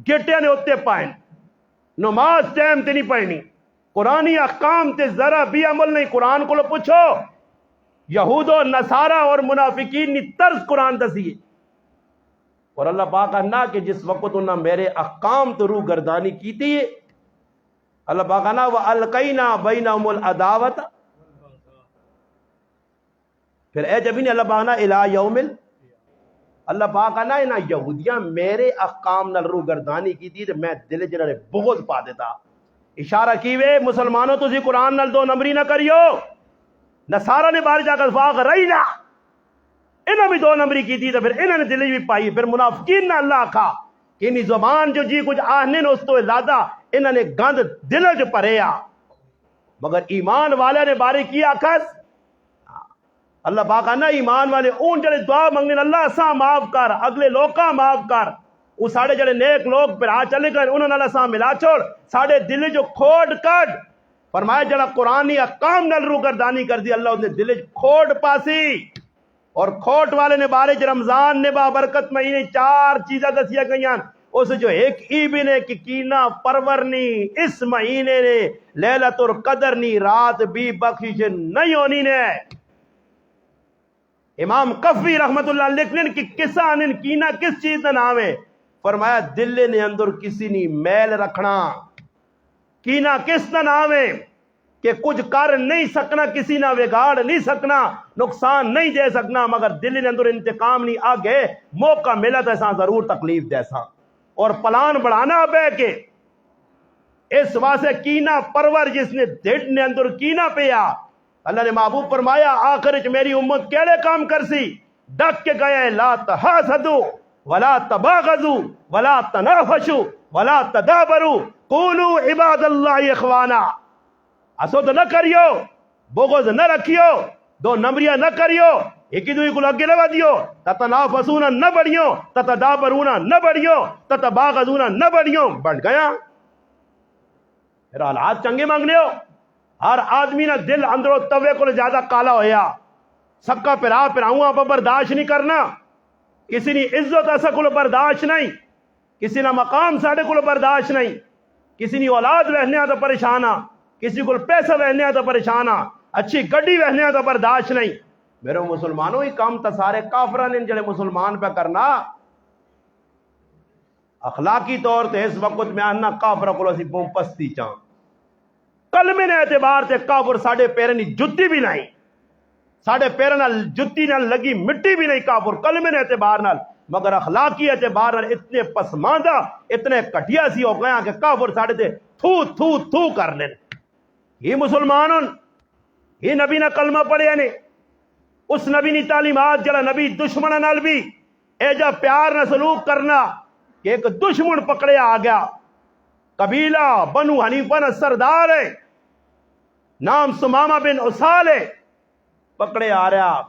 گٹے نے ہوتے پائیں نماز ٹائم تے نہیں پڑھنی قرآنی احکام تے ذرا بھی عمل نہیں قرآن کو لو پوچھو یہود و نصارہ اور منافقین نے طرز قرآن دسیے اور اللہ پاک کہنا کہ جس وقت انہوں نے میرے احکام تو روح گردانی کی تھی اللہ پاک کہنا وَأَلْقَيْنَا بَيْنَهُمُ الْعَدَاوَةَ پھر اے جبین اللہ پاک کہنا إِلَى يَوْمِ اللہ پاک کہنا ہے نا یہودیاں میرے احکام نال روح گردانی کی تھی تو میں دل جنہوں نے بغض پا دیتا اشارہ کیوے مسلمانوں تو قرآن نال 2 نمبری نہ کریو نصارہ نے بار جا کر فاق رہی نا انہوں بھی 2 نمبری کی تھی تو پھر انہوں نے دلی بھی پائی پھر منافقین نہ اللہ کھا کہ انہی زبان جو جی کچھ آہنے نے اس تو زیادہ انہوں نے گند دل جو پرے آ مگر ایمان والے نے باری کیا کس اللہ پاک آنا ایمان والے اون جڑے دعا منگنے اللہ سا معاف کر اگلے لوکاں معاف کر وہ ساڑے جڑے نیک لوگ پھر آ چلے گئے انہوں نے اللہ سا ملا چھوڑ ساڑے دل جو کھوڑ کٹ فرمایا جڑا قرآنی احکام نال روگردانی کر دی اللہ اس نے دل کھوڑ پاسی اور کھوٹ والے نے بارے رمضان نے بابرکت مہینے 4 چیزیں دسیا گئیاں اس جو ایک ای بھی نے کہ کینا پرورنی اس مہینے نے لیلۃ القدر نی رات بھی بخشش نہیں ہونی نے امام قفی رحمت اللہ لکھنے کہ کسا نے کینا کس چیز کا نام ہے فرمایا دل نے اندر کسی نہیں میل رکھنا کینا کس کا نام ہے کہ کچھ کر نہیں سکنا کسی نہ بگاڑ نہیں سکنا نقصان نہیں دے سکنا مگر دل نے اندر انتقام نہیں آگے موقع ملا تو ایسا ضرور تکلیف دیسا اور پلان بڑھانا بے کے اس واسطے کینا پرور جس نے دل نے اندر کینا پیا اللہ نے محبوب فرمایا آخر میری امت کیڑے کام کرسی ڈک کے گئے لا تحاسدوا ولا تباغضوا ولا تنافسوا ولا تدابروا قولوا عباد اللہ اخوانا اسود نہ کریو بغض نہ رکھیو دو نمبریاں نہ کریو ایک دوسرے کو لگے لگا دیو تتنافسون نہ بڑھیو تتدابرون نہ بڑھیو تتباغضون نہ بڑھیو بڑھ گیا پھر حالات چنگے مانگنے ہو ہر آدمی نہ دل اندروں توے کو زیادہ کالا ہویا سب کا پھرا پھراؤں آپ برداشت نہیں کرنا کسی نے عزت ایسا کو برداشت نہیں کسی نہ مقام ساڑھے کو برداشت نہیں کسی نے اولاد رہنے تو پریشان کسی کو پیسہ رہنے تو پریشان اچھی گڈی رہنے تو برداشت نہیں میرے مسلمانوں ہی کام تا سارے کافران نے جڑے مسلمان پہ کرنا اخلاقی طور تے اس وقت میں آنا کافرہ کو اسی بوم پستی چاہاں کلمے نے اعتبار تے کافر ساڑھے پیرنی جتی بھی نہیں ساڑھے پیرنا جتی نہ لگی مٹی بھی نہیں کافر کلمے نے اعتبار نال مگر اخلاقی اعتبار نال اتنے پسماندہ اتنے کٹیا سی ہو گیا کہ کافر ساڑھے تے تھو تھو تھو کر لیں یہ مسلمانوں یہ نبی نہ کلمہ پڑھے نے اس نبی نی تعلیمات جڑا نبی دشمنہ نال بھی اے جا پیار نہ سلوک کرنا کہ ایک دشمن پکڑے آ گیا قبیلہ بنو حنیفہ نہ سردار ہے نام سمامہ بن اسال ہے پکڑے آ رہا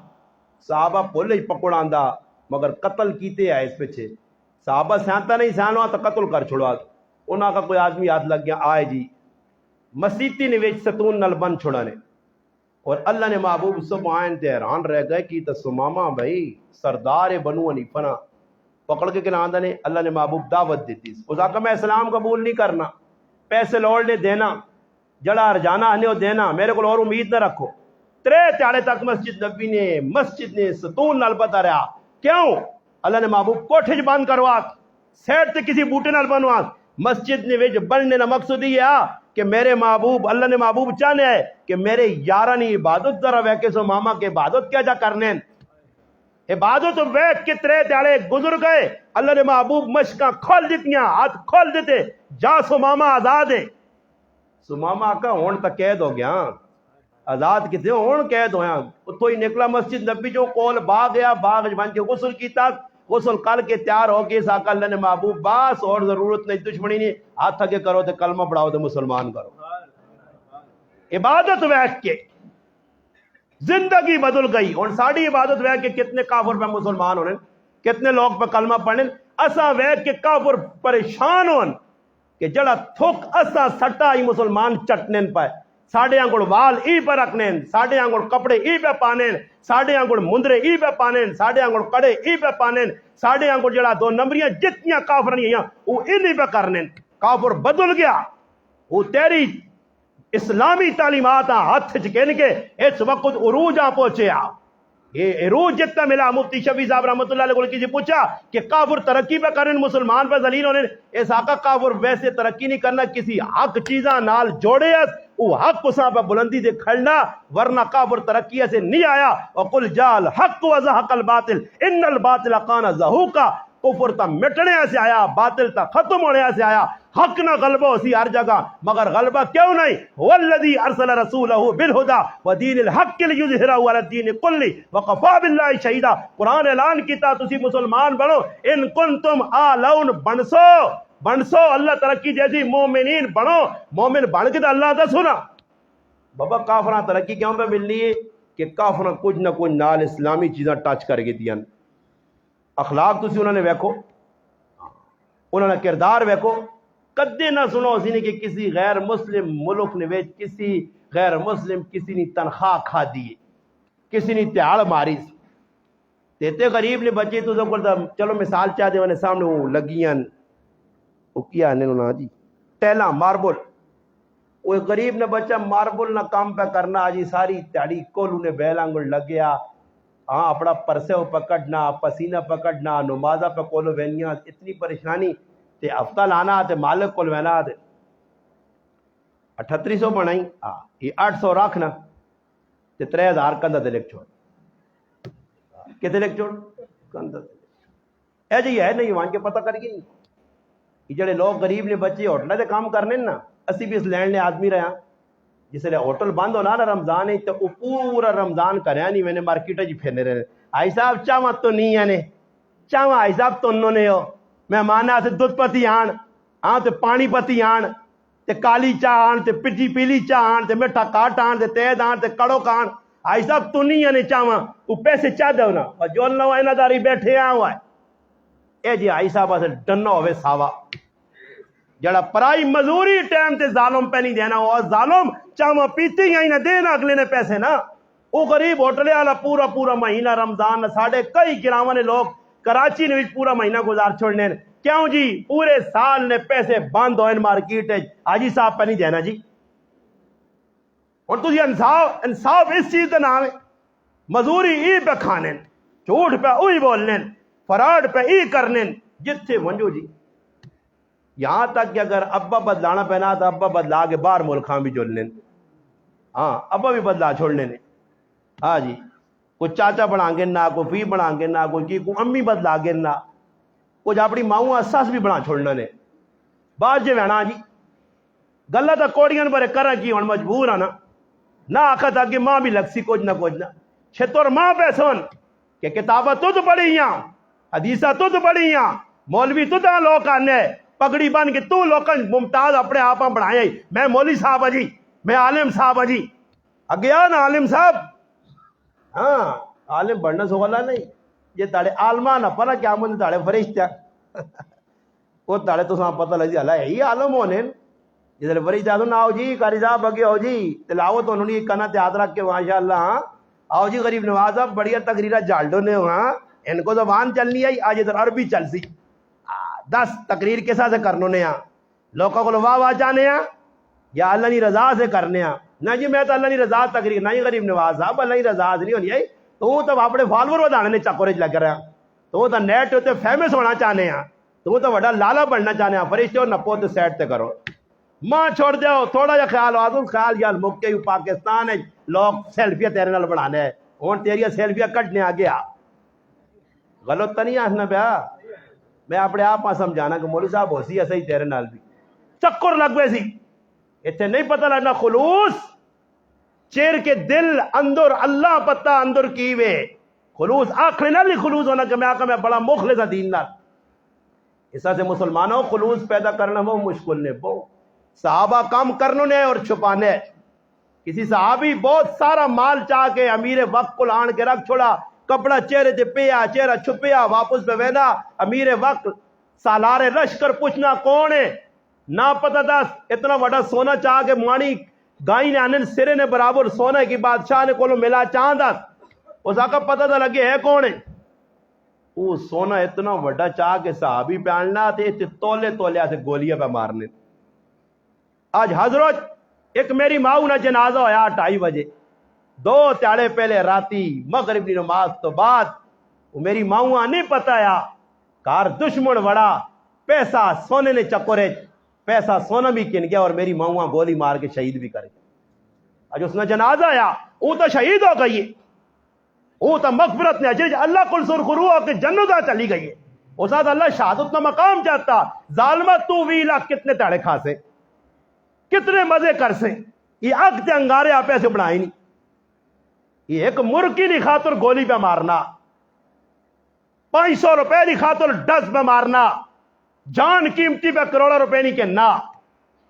صحابہ پولے پکڑ آندہ مگر قتل کیتے آئے اس پیچھے صحابہ سیانتا نہیں سیانوا تو قتل کر چھوڑا انہاں کا کوئی آدمی ہاتھ لگ گیا آئے جی مسیتی نے ویچ ستون نل بن چھوڑانے اور اللہ نے محبوب سب آئین تے حیران رہ گئے کہ تا سمامہ بھائی سردار بنو حنیفہ نہ پکڑ کے آندہ نے اللہ نے محبوب دعوت دیتی اس آقا میں اسلام قبول نہیں کرنا پیسے لوڑنے دینا جڑا ارجانا ہنے ہو دینا میرے کو اور امید نہ رکھو 3 تیاڑے تک مسجد نبی نے مسجد نے ستون نال بتا رہا کیوں اللہ نے محبوب کوٹھے بند کروا سیٹ تے کسی بوٹے نال بنوا مسجد نے وچ بننے نہ مقصد یہ کہ میرے محبوب اللہ نے محبوب چاہنے ہے کہ میرے یارانی عبادت ذرا ویکے سو ماما کے عبادت کیا جا کرنے عبادت ویک کے 3 تیاڑے گزر گئے اللہ نے محبوب مشکاں کھول دیتیاں ہاتھ کھول دیتے جا سو ماما آزاد ہے سو ماما کا ہون تک قید ہو گیا آزاد کتے ہون قید ہویا تو ہی نکلا مسجد نبی جو کول باغ گیا باغ بن کے غسل کیتا غسل کر کے تیار ہو کے ساکا اللہ نے محبوب باس اور ضرورت نہیں دشمنی نہیں ہاتھ تھکے کرو تے کلمہ پڑھاؤ تے مسلمان کرو عبادت ویک کے زندگی بدل گئی اور ساڑھی عبادت ویک کے کتنے کافر پہ مسلمان ہونے کتنے لوگ پہ کلمہ پڑھنے اسا ویک کے کافر پریشان ہون کہ جڑا تھک اسا سٹا ہی مسلمان چٹنے پائے ساڑھے آنگوڑ وال ای پہ رکھنے ساڑھے آنگوڑ کپڑے ای پہ پانے ساڑھے آنگوڑ مندرے ای پہ پانے ساڑھے آنگوڑ کڑے ای پہ پانے ساڑھے آنگوڑ جڑا 2 نمبریاں جتنیاں کافر نہیں ہیں وہ انہی پہ کرنے کافر بدل گیا وہ تیری اسلامی تعلیمات ہاتھ چکن کے اس وقت عروج پہنچے یہ عروج جتنا ملا مفتی شفیع صاحب رحمۃ اللہ علیہ کسی پوچھا کہ کافر ترقی پہ کریں مسلمان پہ ذلیل ہونے اس آقا کافر ویسے ترقی نہیں کرنا کسی حق چیزاں نال جوڑے وہ حق کو پہ بلندی دے کھڑنا ورنہ کافر ترقی سے نہیں آیا وقل جاء الحق وزهق الباطل ان الباطل کان زہوقا کفر تا مٹنے سے آیا باطل تا ختم ہونے سے آیا حق نہ غلبہ اسی ہر جگہ مگر غلبہ کیوں نہیں والذی ارسل رسولہ بالہدی ودین الحق لیظہرہ علی الدین کلہ وکفی باللہ شہیدا قرآن اعلان کیتا تسی مسلمان بنو ان کنتم آلون بنسو اللہ ترقی جیسی مومنین بنو مومن بن کے تو اللہ دا سنا بابا کافراں ترقی کیوں پہ ملنی ہے کہ کافر کچھ نہ کچھ نال اسلامی چیزاں ٹچ کر کے دیا. اخلاق تسی انہوں نے ویکھو, انہوں نے کردار ویکھو. کدے نہ سنو اسی نے کہ کسی غیر مسلم ملک نے وچ کسی غیر مسلم کسی نے تنخواہ کھا دی, کسی نے تیاڑ ماری. تے غریب نے بچے تو چلو مثال چاہ دے والے سامنے وہ لگیاں وہ کیا نے جی ٹیلا ماربل. وہ غریب نے بچہ ماربل نہ کام پہ کرنا جی ساری تیاڑی کولو نے بیل آنگل لگ گیا. ہاں اپنا پرسے پکڑنا, پسینہ پکڑنا, نمازہ پہ کولو وینیاں, اتنی پریشانی. تے ہفتہ لانا تے مالک کول وینا تے 3800 بنائی, یہ 800 رکھنا تے 3000 کندھا تے لکھ چھوڑ. کتے لکھ چھوڑ کندھا تے. اے جی ہے نہیں وہاں کے پتہ کر گئی. یہ جڑے لوگ غریب نے بچے ہوٹلے تے کام کرنے نا, اسی بھی اس لینڈ نے آدمی رہا. جس لئے ہوٹل بند ہونا نا رمضان ہے تو وہ پورا رمضان کریا نہیں, میں نے مارکیٹ جی پھیرنے رہے. آئی صاحب چاہاں تو نہیں ہے نے, چاہاں آئی صاحب تو انہوں نے ہو مہمان آتے دودھ پتی آن, ہاں تے پانی پتی آن, تے کالی چاہ آن, تے پچی پیلی چاہ آن, تے میٹھا کاٹ آن, تے تید آن, تے کڑو کان. آئی صاحب تو نہیں ہے نے چاہاں وہ پیسے چاہ دو نا اور جو اللہ وائنہ داری بیٹھے آؤں ہے. اے جی آئی صاحب آسے ڈنہ ہوئے ساوا جڑا پرائی مزوری ٹائم تے ظالم پہ نہیں دینا, اور ظالم چاہاں پیتی ہی نہ دینا اگلے نے پیسے نا. وہ غریب ہوٹلے والا پورا پورا مہینہ رمضان ساڑھے کئی گراواں نے لوگ کراچی نے پورا مہینہ گزار چھوڑنے. کیوں جی پورے سال نے پیسے بند ہوئے مارکیٹ حاجی صاحب پہ نہیں دینا جی. اور تجھے انصاف اس چیز کا نام ہے, مزوری ای پہ کھانے, جھوٹ پہ اوہی بولنے, فراڈ پہ ای کرنے, جتھے ونجو جی. یہاں تک کہ اگر ابا بدلانا پہنا تو ابا بدلا کے باہر ملکاں بھی جڑنے, ہاں ابا بھی بدلا چھوڑنے نے. ہاں جی کوئی چاچا بنا گے نہ, کوئی فی بنا گے نہ, کوئی امی بدلا گے نہ, کچھ اپنی ماؤں سس بھی بنا چھوڑنا نے. بعد جے وینا جی گلہ تا کوڑیاں بارے کرا کی ہون مجبور آنا نہ آکھا تھا کہ ماں بھی لگ سی کچھ نہ کچھ نہ. چھتور ماں پیسون کہ کتابہ تو پڑھی ہیں, حدیثہ تو پڑھی ہیں, مولوی تو تا لوگ آنے پگڑی بن کے تو لوکاں ممتاز اپنے آپاں بڑھائیں. میں مولوی صاحب جی, میں عالم صاحب جی. اگیا نا عالم صاحب, ہاں عالم بڑھنا سوالہ نہیں. یہ تاڑے عالمہ نہ پڑھا کیا مجھے تاڑے فرشتہ وہ تاڑے تو ساں پتہ لگی اللہ ہے یہ عالم ہونے. جس لئے فرشتہ تو نہ آؤ جی قاری صاحب اگے ہو جی تلاوت انہوں نے کہنا تیاد رکھ کے ماشاءاللہ. ہاں آؤ جی غریب نواز صاحب بڑھیا تقریرہ جالڈو نے, ہاں ان کو زبان چلنی آئی آج ادھر عربی چل سی 10 تقریر کے ساتھ سے کرنوں نے ہاں لوگوں کو واہ جانے ہاں یا اللہ کی رضا سے کرنے ہاں. نہ جی میں تو اللہ کی رضا تقریر نہیں. غریب نواز صاحب اللہ کی رضا نہیں ہونی ہے تو اپنے فالوور ودانے نے چکورج لگ رہا, تو نیٹ ہوتے فیمس ہونا چاہنے ہیں, تو بڑا لالا بننا چاہنے ہیں. فرشتے ہو نپو تو سیٹ تے کرو, ماں چھوڑ دیو تھوڑا جا خیال آدھو خیال یار مکے پاکستان ہے لوگ سیلفیاں تیرے نال بنانے ہیں, اور تیریاں سیلفیاں کٹنے آ گیا. غلط تو نہیں آسنا پیا, میں اپنے آپ سمجھانا کہ مولوی صاحب ہو سی ایسا ہی تیرے نال بھی چکر لگ گئے سی. اتنے نہیں پتہ لگنا خلوص چیر کے دل اندر اللہ پتہ اندر کی وے خلوص آخر نہ لی خلوص ہونا کہ میں آقا میں بڑا مخلص دین نال. ایسا سے مسلمانوں خلوص پیدا کرنا وہ مشکل نے. وہ صحابہ کام کرنوں نے اور چھپانے. کسی صحابی بہت سارا مال چاہ کے امیر وقت کو لان کے رکھ چھوڑا, کپڑا چہرے تے پیا چہرہ چھپیا واپس پہ وینا. امیر وقت سالار لشکر پوچھنا کون ہے نہ پتہ تھا. اتنا بڑا سونا چاہ کے مانی گائی نے آنے سرے نے برابر سونا کی بادشاہ نے کولو ملا چاہتا, اس آقا پتہ تھا لگے ہے کون ہے. وہ سونا اتنا بڑا چاہ کے صحابی پہننا تھے تولے تولے سے گولیاں پہ مارنے. آج حضرت ایک میری ماؤں نہ جنازہ ہویا 2:30 بجے 2 تیاڑے پہلے راتی مغرب کی نماز تو بعد. وہ میری ماؤں نہیں پتا یا کار دشمن وڑا پیسہ سونے نے چکورے پیسہ سونا بھی کن گیا اور میری ماؤں گولی مار کے شہید بھی کر گیا. آج اس نے جنازہ آیا وہ تو شہید ہو گئی ہے, وہ تو مغفرت نے اجر اللہ کل سرخرو ہو کے جنت چلی گئی ہے. اس ساتھ اللہ شہادت کا مقام چاہتا. ظالمہ تو ویلا کتنے تاڑے کھا سے کتنے مزے کر سے. یہ اگ تے انگارے آپ ایسے بنائی نہیں. یہ ایک مرکی نہیں خاطر گولی پہ مارنا, 500 روپے نہیں خاطر 10 پہ مارنا, جان قیمتی پہ کروڑوں روپے نہیں کہ نہ.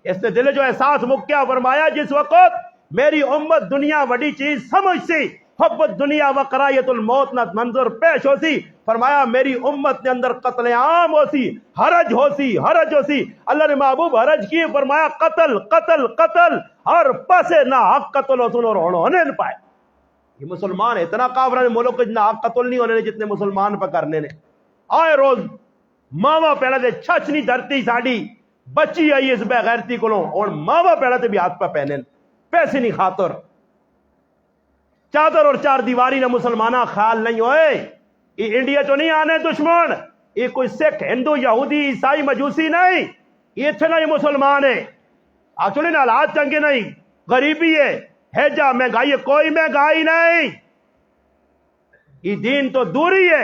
اس نے دل جو احساس مکیا فرمایا جس وقت میری امت دنیا بڑی چیز سمجھ سی حب الدنیا و کراہیت الموت نہ منظر پیش ہو سی. فرمایا میری امت کے اندر قتل عام ہو سی، حرج ہو سی. اللہ نے محبوب حرج کی، فرمایا قتل قتل قتل، ہر پاسے نہ حق قتل اور ہونے نہ پائے. یہ مسلمان اتنا کافر ہے ملک جتنا حق قتل نہیں ہونے جتنے مسلمان پہ کرنے نے. آئے روز ماوا پیڑا دے چھچ نہیں دھرتی ساڑی بچی آئی اس بے غیرتی کو، اور ماوا پیڑا تے بھی ہاتھ پہ پہنے پیسے نہیں خاطر. چادر اور چار دیواری نہ مسلمانہ خیال نہیں ہوئے. یہ انڈیا تو نہیں آنے دشمن، یہ کوئی سکھ ہندو یہودی عیسائی مجوسی نہیں، یہ اتنا ہی مسلمان ہے. ایکچولی نا حالات چنگے نہیں، غریبی ہے جا مہنگائی ہے، کوئی مہنگائی نہیں، یہ دین تو دوری ہے.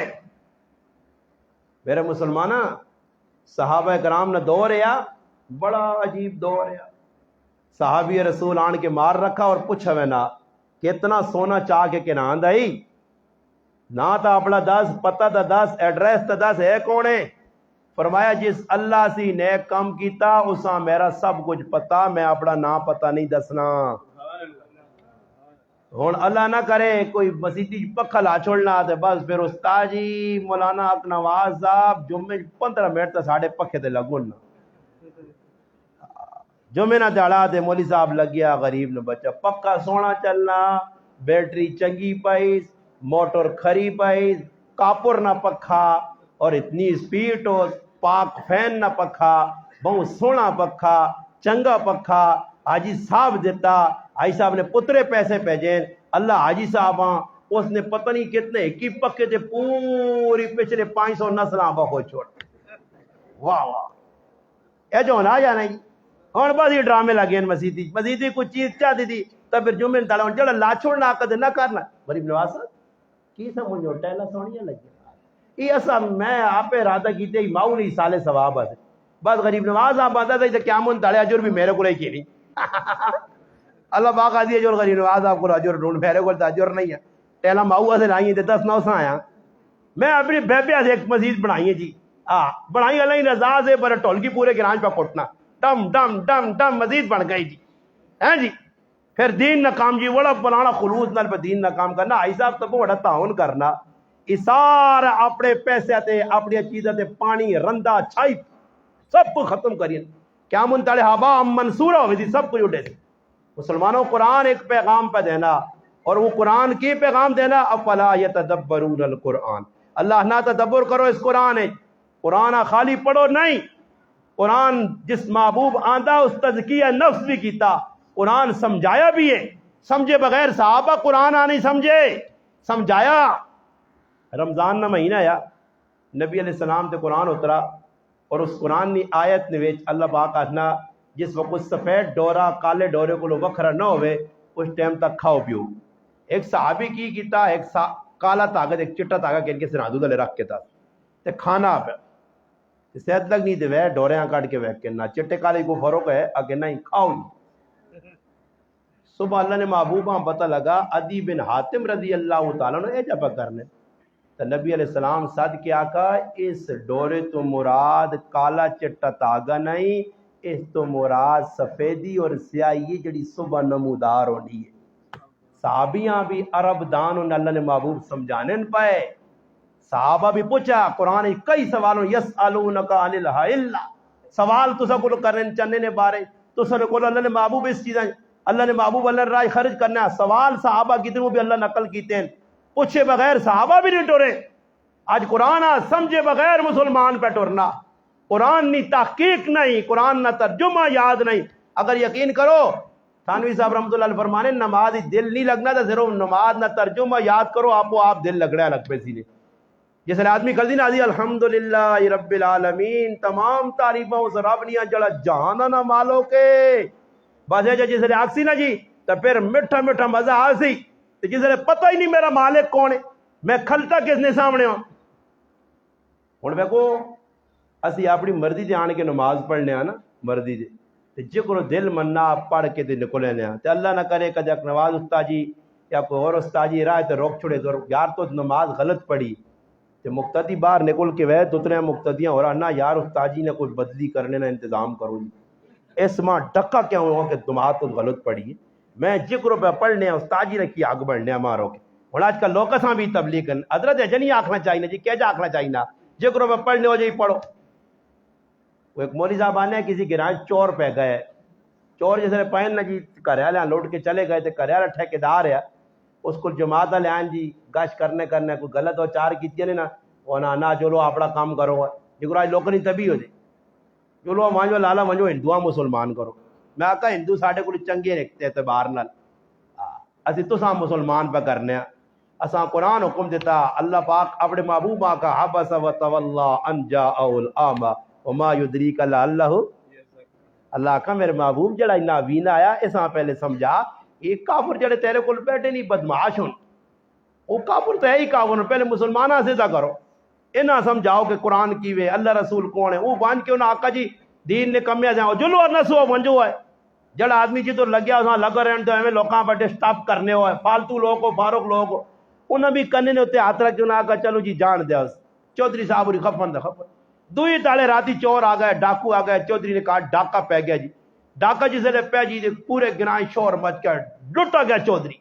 میرے مسلمانہ صحابہ کرام نے دور ہے بڑا عجیب دور ہے. صحابی رسول آن کے مار رکھا اور پوچھا میں نا کتنا سونا چاہ کے کنان دائی نہ تا اپنا دس پتہ تا دس ایڈریس تا دس ہے کونے. فرمایا جس اللہ سی نیک کام کیتا اسا میرا سب کچھ پتا، میں اپنا نام پتہ نہیں دسنا. ہون اللہ نہ کرے کوئی مسیحی پکھا لا چھوڑنا تے بس پھر استاد جی مولانا حق نواز صاحب جمعے 15 منٹ تا ساڑھے پکھے تے لگون نا جمعے نہ جاڑا تے مولی صاحب لگ گیا غریب نے بچہ پکا سونا چلنا، بیٹری چنگی پائیس، موٹر کھری پائیس، کاپر نہ پکھا اور اتنی سپیڈ ہو، پاک فین نہ پکھا، بہت سونا پکھا چنگا پکھا حاجی صاحب دیتا. حاجی صاحب نے پترے پیسے بھیجیں، اللہ حاجی صاحب اس نے پتہ نہیں کتنے کی پکے تھے پوری پچھلے 500 نسلاں بہو چھوڑ. واہ واہ اے جو ہونا یا نہیں. ہوں بس یہ ڈرامے لگے مسیحی کوئی چیز چاہتی تھی تو پھر جمعے تالا جڑا لا چھوڑنا کدے نہ کرنا. غریب نواز صاحب کی سمجھو ٹیلا سونیاں لگی یہ اصا میں آپ ارادہ کیتے ہی ماؤ نہیں سالے ثواب ہے. بس غریب نواز آپ آتا تھا کیا من تالے اجر بھی میرے کو کی نہیں اللہ پاک آدھی اجر غریب نواز آپ کو اجر ڈھونڈ میرے کو اجر نہیں ہے. ٹیلا ماؤ سے لائی ہیں 10 9 سا آیا میں اپنی بیبیا سے ایک مسجد بنائی ہے جی بنائی اللہ رضا سے پر ٹول کی پورے گراج پہ کوٹنا ڈم ڈم ڈم ڈم مسجد بن گئی جی ہیں جی. پھر دین ناکام جی بڑا بنانا خلوص نال پہ دین ناکام کرنا آئی صاحب تو بڑا تعاون کرنا سارا اپنے پیسے تے اپنی چیزیں تے پانی رندا چھائی سب کو ختم کریے. کیا منتالے ہابا منصورہ ہوئی تھی سب کچھ اٹھے تھے. مسلمانوں قرآن ایک پیغام پہ دینا اور وہ قرآن کی پیغام دینا افلا یتدبرون القرآن. اللہ نہ تدبر کرو اس قرآن ہے. قرآن خالی پڑھو نہیں، قرآن جس محبوب آندہ اس تزکیہ نفس بھی کیتا، قرآن سمجھایا بھی ہے. سمجھے بغیر صحابہ قرآن نہیں سمجھے، سمجھایا. رمضان نہ مہینہ آیا نبی علیہ السلام تے قرآن اترا اور اس قرآن نی آیت نے اللہ پاک آخنا جس وقت سفید ڈورا کالے ڈورے کو وکھرا نہ ہوئے اس ٹائم تک کھاؤ پیو. ایک صحابی کی کیتا ایک کالا طاقت ایک چٹا طاقت کے سرحدوں دلے رکھ کے تھا تے کھانا پہ صحت لگ نہیں دے وے ڈوریاں کاٹ کے ویک کے نہ چٹے کالے کو فرق ہے اگے نہیں کھاؤ. صبح اللہ نے محبوبہ پتہ لگا عدی بن حاتم رضی اللہ تعالیٰ نے جب کرنے تو نبی علیہ السلام صد کے آقا اس ڈورے تو مراد کالا چٹا تاگا نہیں، اس تو مراد سفیدی اور سیاہی جڑی صبح نمودار ہونی ہے. صحابیاں بھی عرب دان انہیں اللہ نے محبوب سمجھانے پائے. صحابہ بھی پوچھا قرآن کئی سوالوں یسألونک عن الحل سوال تو سب کو کرنے چاہنے نے بارے تو سب کو اللہ نے محبوب اس چیزیں اللہ نے محبوب اللہ رائے خرچ کرنا سوال صحابہ کیتے وہ بھی اللہ نقل کیتے ہیں. پوچھے بغیر صحابہ بھی نہیں ٹورے. آج قرآن سمجھے بغیر مسلمان پہ ٹورنا. قرآن نی تحقیق نہیں، قرآن نہ ترجمہ یاد نہیں. اگر یقین کرو تھانوی صاحب رحمۃ اللہ علیہ فرمانے نماز دل نہیں لگنا تھا صرف نماز نہ ترجمہ یاد کرو آپ دل لگ رہا ہے لگ پہ سیدھے. جس نے آدمی کل دن آدھی الحمدللہ رب العالمین تمام تعریفوں اس رب نیا جڑا جہانا نہ مالو کے بس ہے جس نے آکسی نہ جی تو پھر میٹھا میٹھا مزہ آسی تو جس نے پتہ ہی نہیں میرا مالک کون ہے میں کھلتا کس نے سامنے ہوں. ہوں دیکھو اسی اپنی مرضی دے آن کے نماز پڑھنے نا مرضی دے جے کو دل مننا پڑھ کے تے نکلے نے تے اللہ نہ کرے کدے نواز استاد جی یا کوئی اور استاد جی راہ تے روک چھڑے تو یار تو نماز غلط پڑھی تے مقتدی باہر نکل کے وہ دوترے مقتدیاں ہو رہا نہ یار استاد جی نے کوئی بدلی کرنے نہ انتظام کرو جی اس ماں ڈکا کیا ہوا کہ نماز تو غلط پڑھی میں ذکر پہ پڑھنے استاد جی نے کی آگ بڑھنے مارو کے ہوں اج کل لوگ بھی تبلیغ کرن حضرت اجے نہیں آخنا چاہیے جی کیا جا آخنا چاہیے جے کرو میں پڑھنے ہو جائے پڑھو. وہ ایک مولوی صاحب آنے کسی گراج چور پہ گئے, چور جس نے پہن نہ جی گھر والے لوٹ کے چلے گئے تو گھر والا ٹھیکیدار ہے اس کو جماعت والے آئیں جی گش کرنے کوئی غلط ہو چار کی نا وہ نہ چلو اپنا کام کرو جو آج لوگ نہیں تبھی ہو جائے چلو مانجو لالا منجو ہندو مسلمان کرو. میں آخا ہندو سارے کو چنگے رکھتے اعتبار نال اسی تو مسلمان پہ کرنے اساں قرآن حکم دیتا اللہ پاک اپنے محبوب کا حبس و تولا ان جاء الاعمى وما يدريك لعله اللہ کا میرے محبوب جڑا اتنا وینا آیا اساں پہلے سمجھا ایک کافر جڑے تیرے کول بیٹھے نہیں بدمعاش ہون وہ کافر تو ہے ہی کافر پہلے مسلمانہ سے دا کرو انہاں سمجھاؤ کہ قرآن کی وے اللہ رسول کون ہے وہ بان کے انہاں آقا جی دین نے کمیا جاؤ جلو اور نسو منجو ہے جڑا آدمی جدھر لگیا وہاں لگا رہن تو ہمیں لوکاں پر ڈسٹرب کرنے ہوئے فالتو لوگ کو فاروق لوگ کو انہوں بھی کرنے نے ہوتے ہاتھ رکھ کے انہوں آقا چلو جی جان دیا چودھری صاحب ہوری خفن دا خفن دوئی تالے راتی چور آ گئے ڈاکو آ گئے چودھری نے کہا ڈاکہ پہ گیا جی ڈاکہ جسے لے پہ جی پورے گرائیں شور مچ گیا لٹا گیا چودھری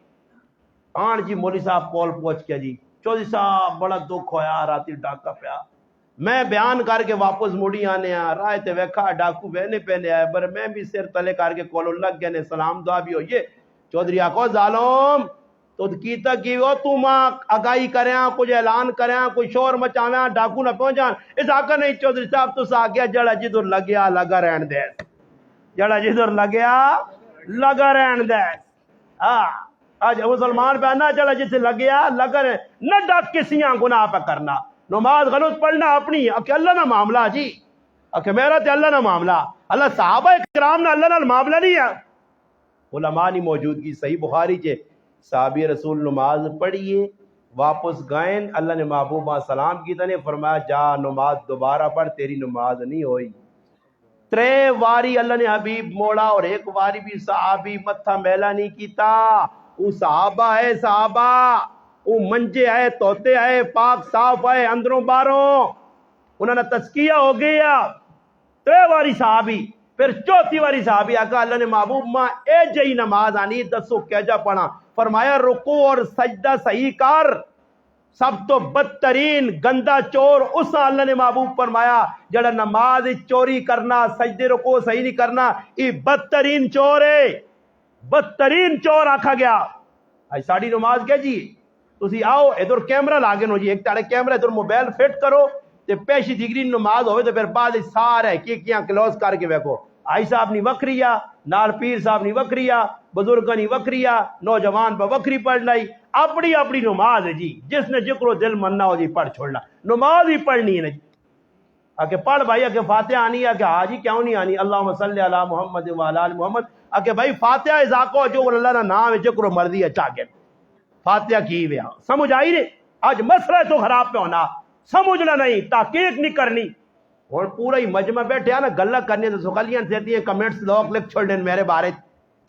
آن جی مولی صاحب کول پہنچ گیا جی چودھری صاحب بڑا دکھ ہویا راتی ڈاکہ پیا میں بیان کر کے واپس مڑی آنے رائے تے ویکھا ڈاکو بہنے پہنے آئے بر میں بھی سر تلے کر کے کولو لگ گئے نے سلام دعا بھی ہوئیے چودھری آکو ظالم تو کیتا کی ہو تو ماں آگاہی کریں کچھ اعلان کریں کوئی شور مچاویں ڈاکو نہ پہنچان اس آقا نہیں چودھری صاحب تو سا گیا جڑا جدھر لگیا لگا رہن دے جڑا جدھر لگیا لگا رہن دے آج مسلمان پہ نہ جڑا جسے لگیا لگا رہن نہ ڈاک کسیاں گناہ پہ کرنا نماز غلط پڑھنا اپنی کہ اللہ نہ معاملہ جی کہ میرا تے اللہ نہ معاملہ اللہ صحابہ کرام نہ اللہ نہ معاملہ نہیں ہے علماء نہیں موجود کی صحیح بخاری چے صحابی رسول نماز پڑھیے واپس گائیں اللہ نے محبوبہ سلام کی نے فرمایا جا نماز دوبارہ پڑھ تیری نماز نہیں ہوئی ترے واری اللہ نے حبیب موڑا اور ایک واری بھی صحابی متھا میلا نہیں کیتا وہ صحابہ ہے صحابہ وہ منجے آئے توتے آئے پاک صاف آئے اندروں باروں انہوں نے تزکیہ ہو گیا ترے واری صحابی پھر چوتھی واری صحابی آقا اللہ نے محبوب ماں اے جئی نماز آنی دسو کیا جا پڑھا فرمایا رکوع اور سجدہ صحیح کر سب تو بدترین گندا چور اس اللہ نے محبوب فرمایا جڑا نماز چوری کرنا سجدے رکوع صحیح نہیں کرنا یہ بدترین چور ہے بدترین چور آکھا گیا آج ساڑی نماز کیا جی تسی آؤ ادھر کیمرہ لاگے نو جی ایک تاڑے کیمرہ ادھر موبائل فٹ کرو تے پیشی دیگری نماز ہوئے تو پھر بعد سارے کیاں کلوز کر کے بیکو آئی صاحب نہیں وکریہ نال پیر صاحب نہیں وکریہ بزرگ نہیں وکریہ نوجوان پہ وکری پڑھ لائی اپنی اپنی نماز ہے جی جس نے جکرو دل مننا ہو جی پڑھ چھوڑنا نماز ہی پڑھنی ہے نا جی آکے پڑھ بھائی آکے فاتحہ آنی ہے کہ آجی کیوں نہیں آنی اللہم صلی علی محمد وعلی آل محمد آکے بھائی فاتحہ ازاکو جو اللہ نا نام ہے جکرو مرضی ہے چاکے فاتحہ کی ہوئے سمجھ آئی رہے آج مسئلہ تو خراب پہ ہونا سمجھنا نہیں تحقیق نہیں کرنی اور پورا ہی مجمع بیٹھے نا گلہ کرنے تو سکلیاں سہتی ہیں کمنٹس لوگ لکھ چھوڑ دیں میرے بارے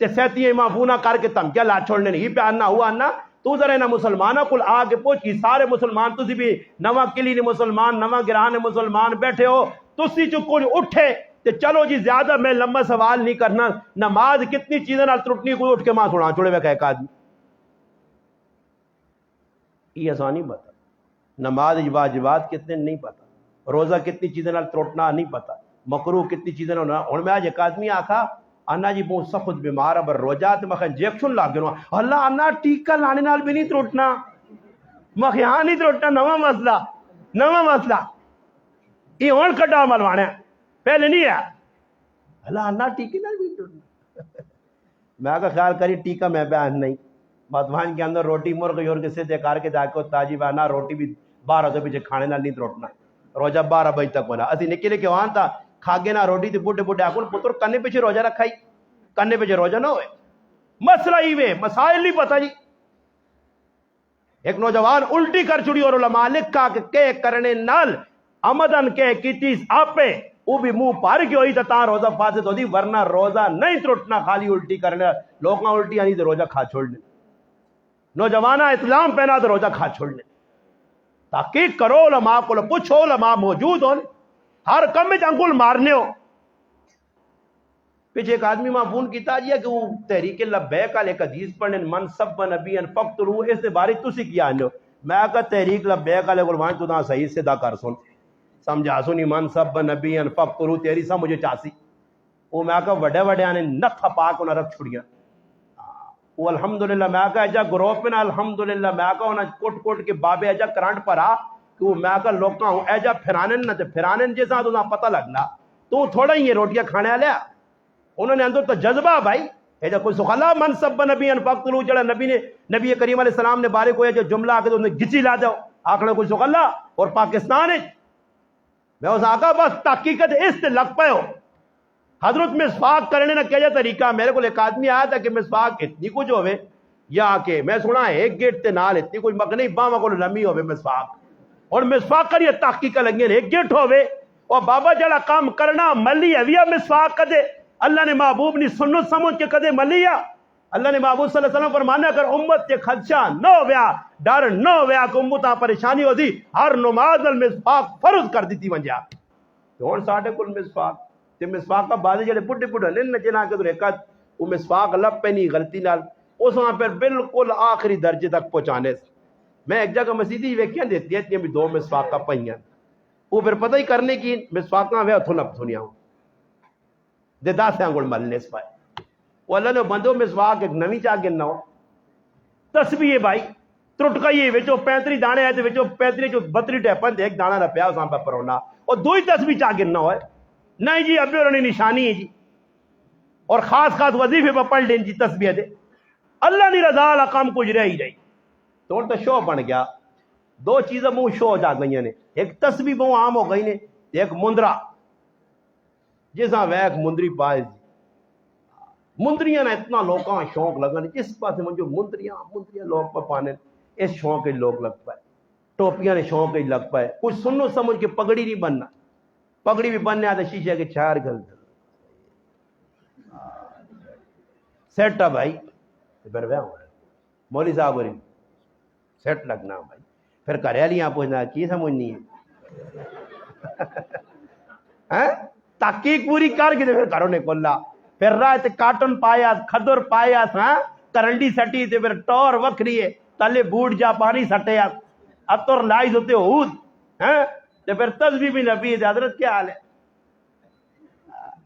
تے سہتی ہیں معفونہ کر کے تمکیا لا چھوڑ دیں ہی پہ آنا ہوا آنا تو ذرا نا مسلمانہ کل آگے پوچھی سارے مسلمان تسی بھی نواں کلی نے مسلمان نواں گرہان مسلمان بیٹھے ہو تسی جو کچھ اٹھے تے چلو جی زیادہ میں لمبا سوال نہیں کرنا نماز کتنی چیزیں نال ترٹنی کوئی اٹھ کے ماں سنا چھوڑے ہوئے ایک آدمی یہ آسانی بتا نماز واجبات کتنے نہیں پتا روزہ کتنی چیزیں نال ترٹنا نہیں پتا مکروہ کتنی چیزیں نال ہن میں آج ایک آدمی آکھا انا جی بہت سخت بیمار ہے بر روزہ تے میں انجیکشن لا گنو اللہ انا ٹیکا لانے نال بھی نہیں ترٹنا میں ہاں نہیں ترٹنا نواں مسئلہ یہ ہن کڈا ملوانا پہلے نہیں ہے اللہ انا ٹیکے نال بھی ترٹنا میں کا خیال کری ٹیکا میں بیان نہیں مدوان کے اندر روٹی مرغ یورگ سے دے کار کے جا کے تاجی بانا روٹی بھی 12 تو پیچھے کھانے نال نہیں تروٹنا روزہ 12 بجے تک ہونا اسی نکے نکے وہاں تھا کھاگے نہ روٹی تے بوٹے بوٹے آکل پتر کنے پیچھے روزہ رکھائی کنے پیچھے روزہ نہ ہوئے مسئلہ ہی وے مسائل نہیں پتا جی ایک نوجوان الٹی کر چھڑی اور علماء لکھا کہ کرنے نال آمدن کے کیتی آپے وہ بھی منہ پار کی ہوئی تا روزہ فاسد ہوتی ورنہ روزہ نہیں ترٹنا خالی الٹی کرنے لوگاں الٹی آنی تو روزہ کھا چھوڑنے نوجوانہ اسلام پہنا تو روزہ کھا چھوڑنے تحقیق کرو علماء کو پوچھو علماء موجود ہو ہر کم میں انگل مارنے ہو پیچھے ایک آدمی ماں فون کیتا جی کہ وہ تحریک لبیک والے ایک حدیث پڑھنے من سب نبی ان فقتلو اس دے بارے تسی کیا آنو میں کہا تحریک لبیک والے قربان تو نہ صحیح سے دا کر سن سمجھا سنی من سب نبی ان فقتلو تیری سا مجھے چاسی وہ میں کہا وڈے وڈے آنے نتھا پاک انہیں رکھ چھڑیاں وہ الحمدللہ میں کہا ایجا گروپ میں نا الحمدللہ میں کہا انہیں کوٹ کوٹ کے بابے ایجا کرانٹ پر آ کہ وہ میں کہا لوکاں ہوں ایجا پھرانن نہ تے پھرانن جیسا تو نہ پتہ لگنا تو تھوڑا ہی یہ روٹیاں کھانے آلیا انہوں نے اندر تو جذبہ بھائی ایجا کوئی سخلا من سب نبی ان فقتلو جڑا نبی کریم علیہ السلام نے بارے کو جو جملہ آکے تو انہیں گچی لا جاؤ آکھنا کوئی سخلا اور پاکستان ہے میں اس آقا بس تحقیقت اس سے لگ پائے ہو حضرت مسواک کرنے نہ کیا طریقہ میرے کو ایک آدمی آیا تھا کہ مسواک اتنی کچھ ہوئے یا کہ میں سنا ہے ایک گیٹ تے نال اتنی کوئی مگنی باما کو لمی ہوئے مسواک اور مسواک کریے تحقیق لگے ایک گیٹ ہوئے اور بابا جڑا کام کرنا ملی ہے مسواک کدے اللہ نے محبوب نے سنت سمجھ کے کدے ملی ہے اللہ نے محبوب صلی اللہ علیہ وسلم فرمانا کر امت کے خدشہ نہ ہویا ڈر نہ ہویا کہ امتاں پریشانی ہوتی ہر نماز مسواک فرض کر دیتی ونجا تو ہن ساڈے کول مسواک تے مسواک کا بعد جڑے بڈھے بڈھے نے جنا کے تو ایک وہ مسواک لب پہ نہیں غلطی نال اس وہاں پھر بالکل آخری درجے تک پہنچانے میں ایک جگہ مسیدی ویکھیاں دیتی ہے بھی دو مسواک کا پہیاں وہ پھر پتہ ہی کرنے کی مسواکاں وے اتھوں نپ دنیا دے دا سے انگل ملنے اس پائے وہ اللہ نے بندو مسواک ایک نوی چاہ گننا ہو تسبیح بھائی ترٹکا یہ وچو 35 دانے آئے تے وچو 35 جو 32 ٹیپن تے ایک دانا نہ پیا اساں پہ پرونا اور دو ہی تسبیح چاہ گننا ہوئے نہیں جی ابھی انہوں نے نشانی ہے جی اور خاص خاص وظیفے پہ پڑھ لیں جی تسبیح دے اللہ نے رضا والا کام کچھ رہ ہی رہی تو شو بن گیا دو چیزیں منہ شو جا گئی نے ایک تسبیح منہ عام ہو گئی نے ایک مندرا جیسا ویک مندری پائے مندریاں نے اتنا لوگاں شوق لگا جس پاس جو مندریاں لوگ پہ پانے اس شوق کے لوگ لگ پائے ٹوپیاں نے شوق ہی لگ پائے کچھ سنو سمجھ کے پگڑی نہیں بننا پگڑی بھی بننے آتے شیشے کے چار گل سیٹ ہے بھائی پھر مولوی صاحب بولی سیٹ لگنا بھائی پھر کریالیاں پوچھنا کی سمجھنی ہے تحقیق پوری کر کے پھر گھروں نے کھولا پھر رات کاٹن پایا کھدر پایا کرنڈی سٹی تے پھر ٹور وکھری ہے تلے بوٹ جا پانی سٹیا اتر لائز ہوتے ہود تے پھر تسبیح بھی نبی ہے حضرت کیا حال ہے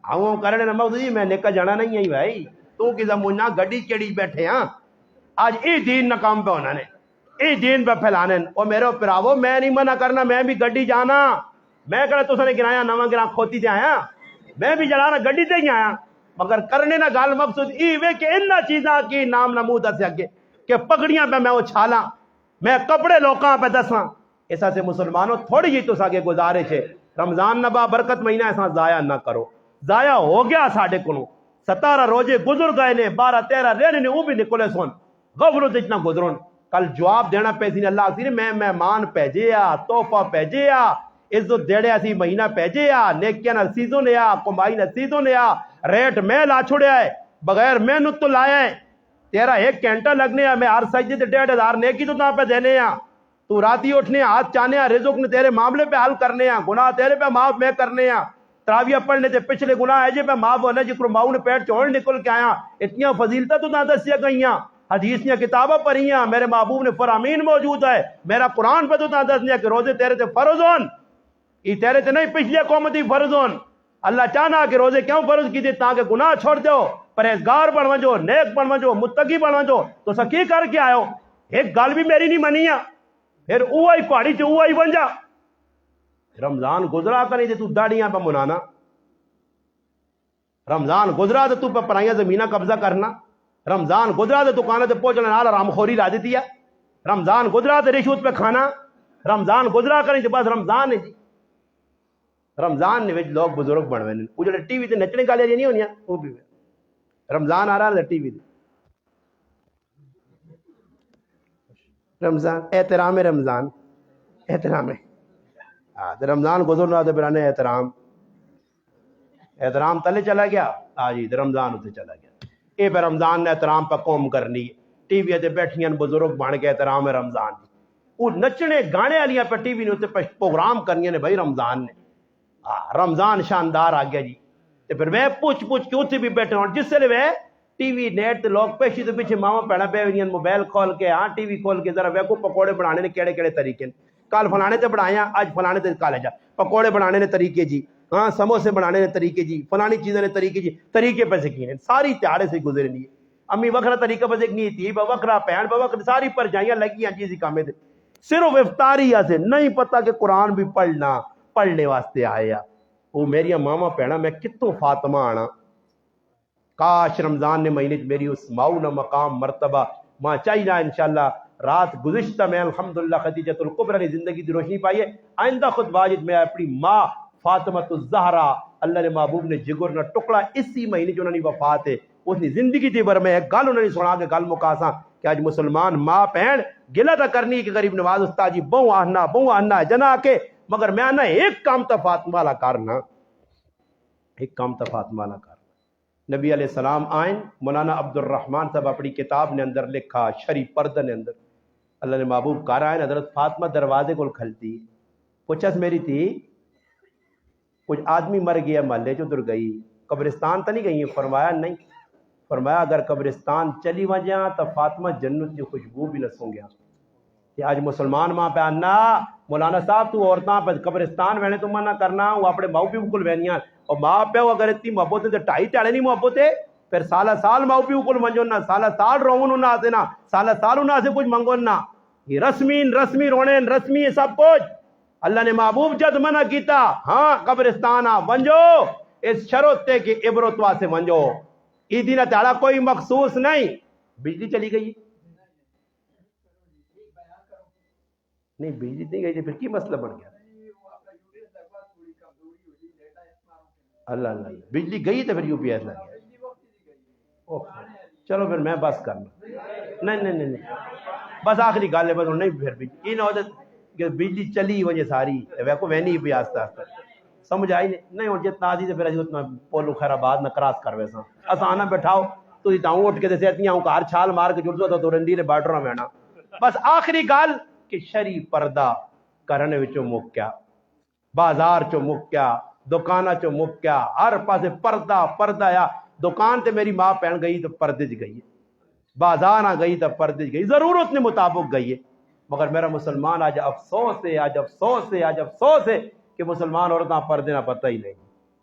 ہم کرنے نہ مقصد جی میں نکا جانا نہیں ہے بھائی تو کسی مجھنا گڈی چڑی بیٹھے ہاں آج ای دین ناکام پہ ہونا نے ای دین پہ پھیلانے اور میرے پراو میں نہیں منع کرنا میں بھی گڈی جانا میں کہنا تو نے گرایا نواں گرا کھوتی تے آیا میں بھی جلانا گڈی تے ہی آیا مگر کرنے نہ گال مقصد ای وے کہ انہاں چیزاں کی نام نمود سے اگے کہ پگڑیاں پہ میں اچھالاں میں کپڑے لوکاں پہ دساں ایسا سے مسلمانوں تھوڑی جی تو ساگے گزارش ہے رمضان نبا برکت مہینہ ایسا ضائع نہ کرو ضائع ہو گیا ساڑھے کنو 17 روزے گزر گئے نے 12-13 رہنے نے وہ بھی نکلے سن غفلت اتنا گزرون کل جواب دینا پیسی نے اللہ کی میں مہمان پیجیا تحفہ پیجیا عزت دیڑے اسی مہینہ پیجیا نیکیاں نصیزوں نے آ کمائی نصیزوں نے آ ریٹ میں لا چھوڑیا ہے بغیر محنت تو لایا ہے تیرا 1 گھنٹہ لگنے میں ہر سجدے تے 1,500 نیکی تو تاں پہ دینے ہیں تو راتی اٹھنے ہاتھ چانے ہیں رزق نے تیرے معاملے پہ حل کرنے ہیں گناہ تیرے پہ معاف میں کرنے ہیں تراویہ پڑھنے تے پچھلے گناہ ہے جے پہ معاف ہونے جکر ماؤں نے پیٹ چوڑ نکل کے آیا اتنیاں فضیلتہ تو نہ دسیا گئیاں حدیثیاں کتابیں پڑھیاں میرے محبوب نے فرامین موجود ہے میرا قرآن پہ تو نہ دسیا کہ روزے تیرے تے فرض ہون یہ تیرے تے نہیں پچھلے قومتی فرض ہون اللہ چاہنا کہ روزے کیوں فرض کی دے تاکہ گناہ چھوڑ دو پرہیزگار بن وجو نیک بن وجو متقی بن وجو تو سکی کر کے آئے ہو ایک گل بھی میری نہیں منی ہے پھر اوہی پہاڑی چ اوہی بن جا رمضان گزرا کریں تو داڑیاں پہ منانا رمضان گزرا تو پہ پرائیاں زمینہ قبضہ کرنا رمضان گزرا تو دکانوں تے پہنچنے نال رام خوری لا دیتی ہے رمضان گزرا تو رشوت پہ کھانا رمضان گزرا کریں تو بس رمضان ہے جی رمضان نے لوگ بزرگ بن ہوئے وہ جو ٹی وی تے نچنے گالے نہیں ہونی وہ بھی رمضان آ رہا ہے ٹی وی رمضان احترام رمضان احترام ہے رمضان گزر رہا تو پھر احترام تلے چلا گیا جی رمضان اتنے چلا گیا یہ پہ رمضان نے احترام پہ قوم کرنی ٹی وی تے بیٹھیاں بزرگ بن کے احترام ہے رمضان وہ نچنے گانے والیاں پہ ٹی وی نے پروگرام کرنی نے بھائی رمضان نے رمضان شاندار آ گیا جی تے پھر میں پوچھ کے اتنے بھی بیٹھا ہوں جس سے وہ ٹی وی نیٹ تے لوگ پیشی تو پیچھے ماما پیڑا پہ ہوئی موبائل کھول کے ہاں ٹی وی کھول کے ذرا ویکو پکوڑے بنانے نے کیڑے طریقے کل فلانے تے بنایا اج فلانے تے کالے جا پکوڑے بنانے نے طریقے جی ہاں سموسے بنانے نے طریقے جی فلانی چیزیں نے طریقے جی طریقے پہ سیکھنے ساری تیارے سے گزرنی ہے امی وکرا طریقہ پہ سیکھنی تھی وکرا پہن وکر ساری پر جائیاں لگی ہیں چیزی کامے دے صرف افطاری سے نہیں پتا کہ قرآن بھی پڑھنے واسطے آیا وہ میری ماما پہنا میں کتوں فاطمہ آنا کاش رمضان نے مہینے میری اس معاون مقام مرتبہ ماں چاہیے انشاءاللہ رات گزشتہ میں الحمدللہ خدیجۃ الکبریٰ نے زندگی دی روشنی پائی ہے آئندہ خود واجد میں اپنی ماں فاطمہ الزہرا اللہ نے محبوب نے جگر نہ ٹکڑا اسی مہینے جو انہوں نے وفات ہے اس نے زندگی دی بر میں ایک گل انہوں نے سنا کے گل مکاساں کہ آج مسلمان ماں بہن گلہ تا کرنی کہ غریب نواز استاد جی بہو آنا جنا کے مگر میں آنا ایک کام تا فاطمہ والا کرنا ایک کام تا فاطمہ والا کرنا نبی علیہ السلام آئیں مولانا عبد الرحمن صاحب اپنی کتاب نے اندر لکھا شری پردہ نے اندر اللہ نے محبوب کہا آئیں حضرت فاطمہ دروازے کو کھلتی پوچھس میری تھی کچھ آدمی مر گیا محلے جو ادھر گئی قبرستان تو نہیں گئی فرمایا نہیں فرمایا اگر قبرستان چلی وجہ تو فاطمہ جنت کی خوشبو بھی نہ سوں گیا کہ آج مسلمان ماں پہ آنا مولانا صاحب تو عورتاں پہ قبرستان وینے تو منع کرنا وہ اپنے ماؤ پیو کو وینیاں اور ماں پیو اگر اتنی محبت ہے تو ٹائی ٹاڑے نہیں محبت ہے پھر سالہ سال ماؤ پیو کو منجو نہ سالہ سال روون نہ آتے نہ سالہ سال انہاں سے کچھ منگو نہ یہ رسمی رونے رسمی ہے سب کچھ اللہ نے محبوب جد منع کیتا ہاں قبرستان آ ونجو اس شرط تے کہ عبرت واسے ونجو عیدی نہ تاڑا کوئی مخصوص نہیں بجلی چلی گئی نہیں بجلی نہیں گئی تھی پھر کی مسئلہ بن گیا اللہ اللہ بجلی گئی تو پھر یو پی ایس لگ گیا چلو پھر میں بس کرنا نہیں بس آخری گل ہے بس نہیں پھر بجلی یہ نہ ہوتا کہ بجلی چلی وجہ ساری ویکو وینی بھی آہستہ آہستہ سمجھ آئی نہیں ہوں جتنا آدھی تو پھر اتنا پولو خیر آباد نہ کراس کر ویسا آسانہ بیٹھاؤ تو جتاؤں اٹھ کے دے سیتیاں ہوں کار چھال مار کے جڑ تو رنڈی نے بارڈر میں آنا بس آخری گل کہ شری پردہ کرنے وچوں مکیا بازار چو مکیا دکانہ چو مکیا ہر پاسے پردہ یا دکان تے میری ماں پہن گئی تو پردے چ گئی ہے بازار آ گئی تو پردے چ گئی ضرورت نے مطابق گئی ہے مگر میرا مسلمان آج افسوس ہے کہ مسلمان عورتاں پردے نہ پتہ ہی نہیں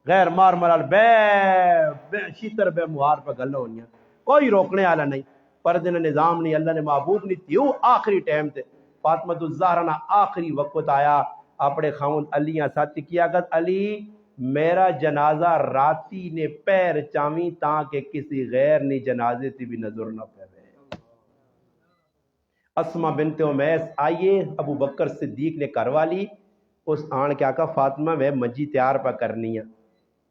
غیر مار مرال بے شیتر بے مہار پہ گل ہونی کوئی روکنے والا نہیں پردے نے نظام نہیں اللہ نے محبوب نہیں تیو آخری ٹائم تے فاطمہ الزہرا نا آخری وقت آیا اپنے خاوند علیاں ساتھ کیا گت علی میرا جنازہ راتی نے پیر چاویں تاکہ کسی غیر نے جنازے تے بھی نظر نہ پہ اسما بنت امیس آئیے ابو بکر صدیق نے کروا لی اس آن کیا کہا فاطمہ وہ منجی تیار پہ کرنی ہے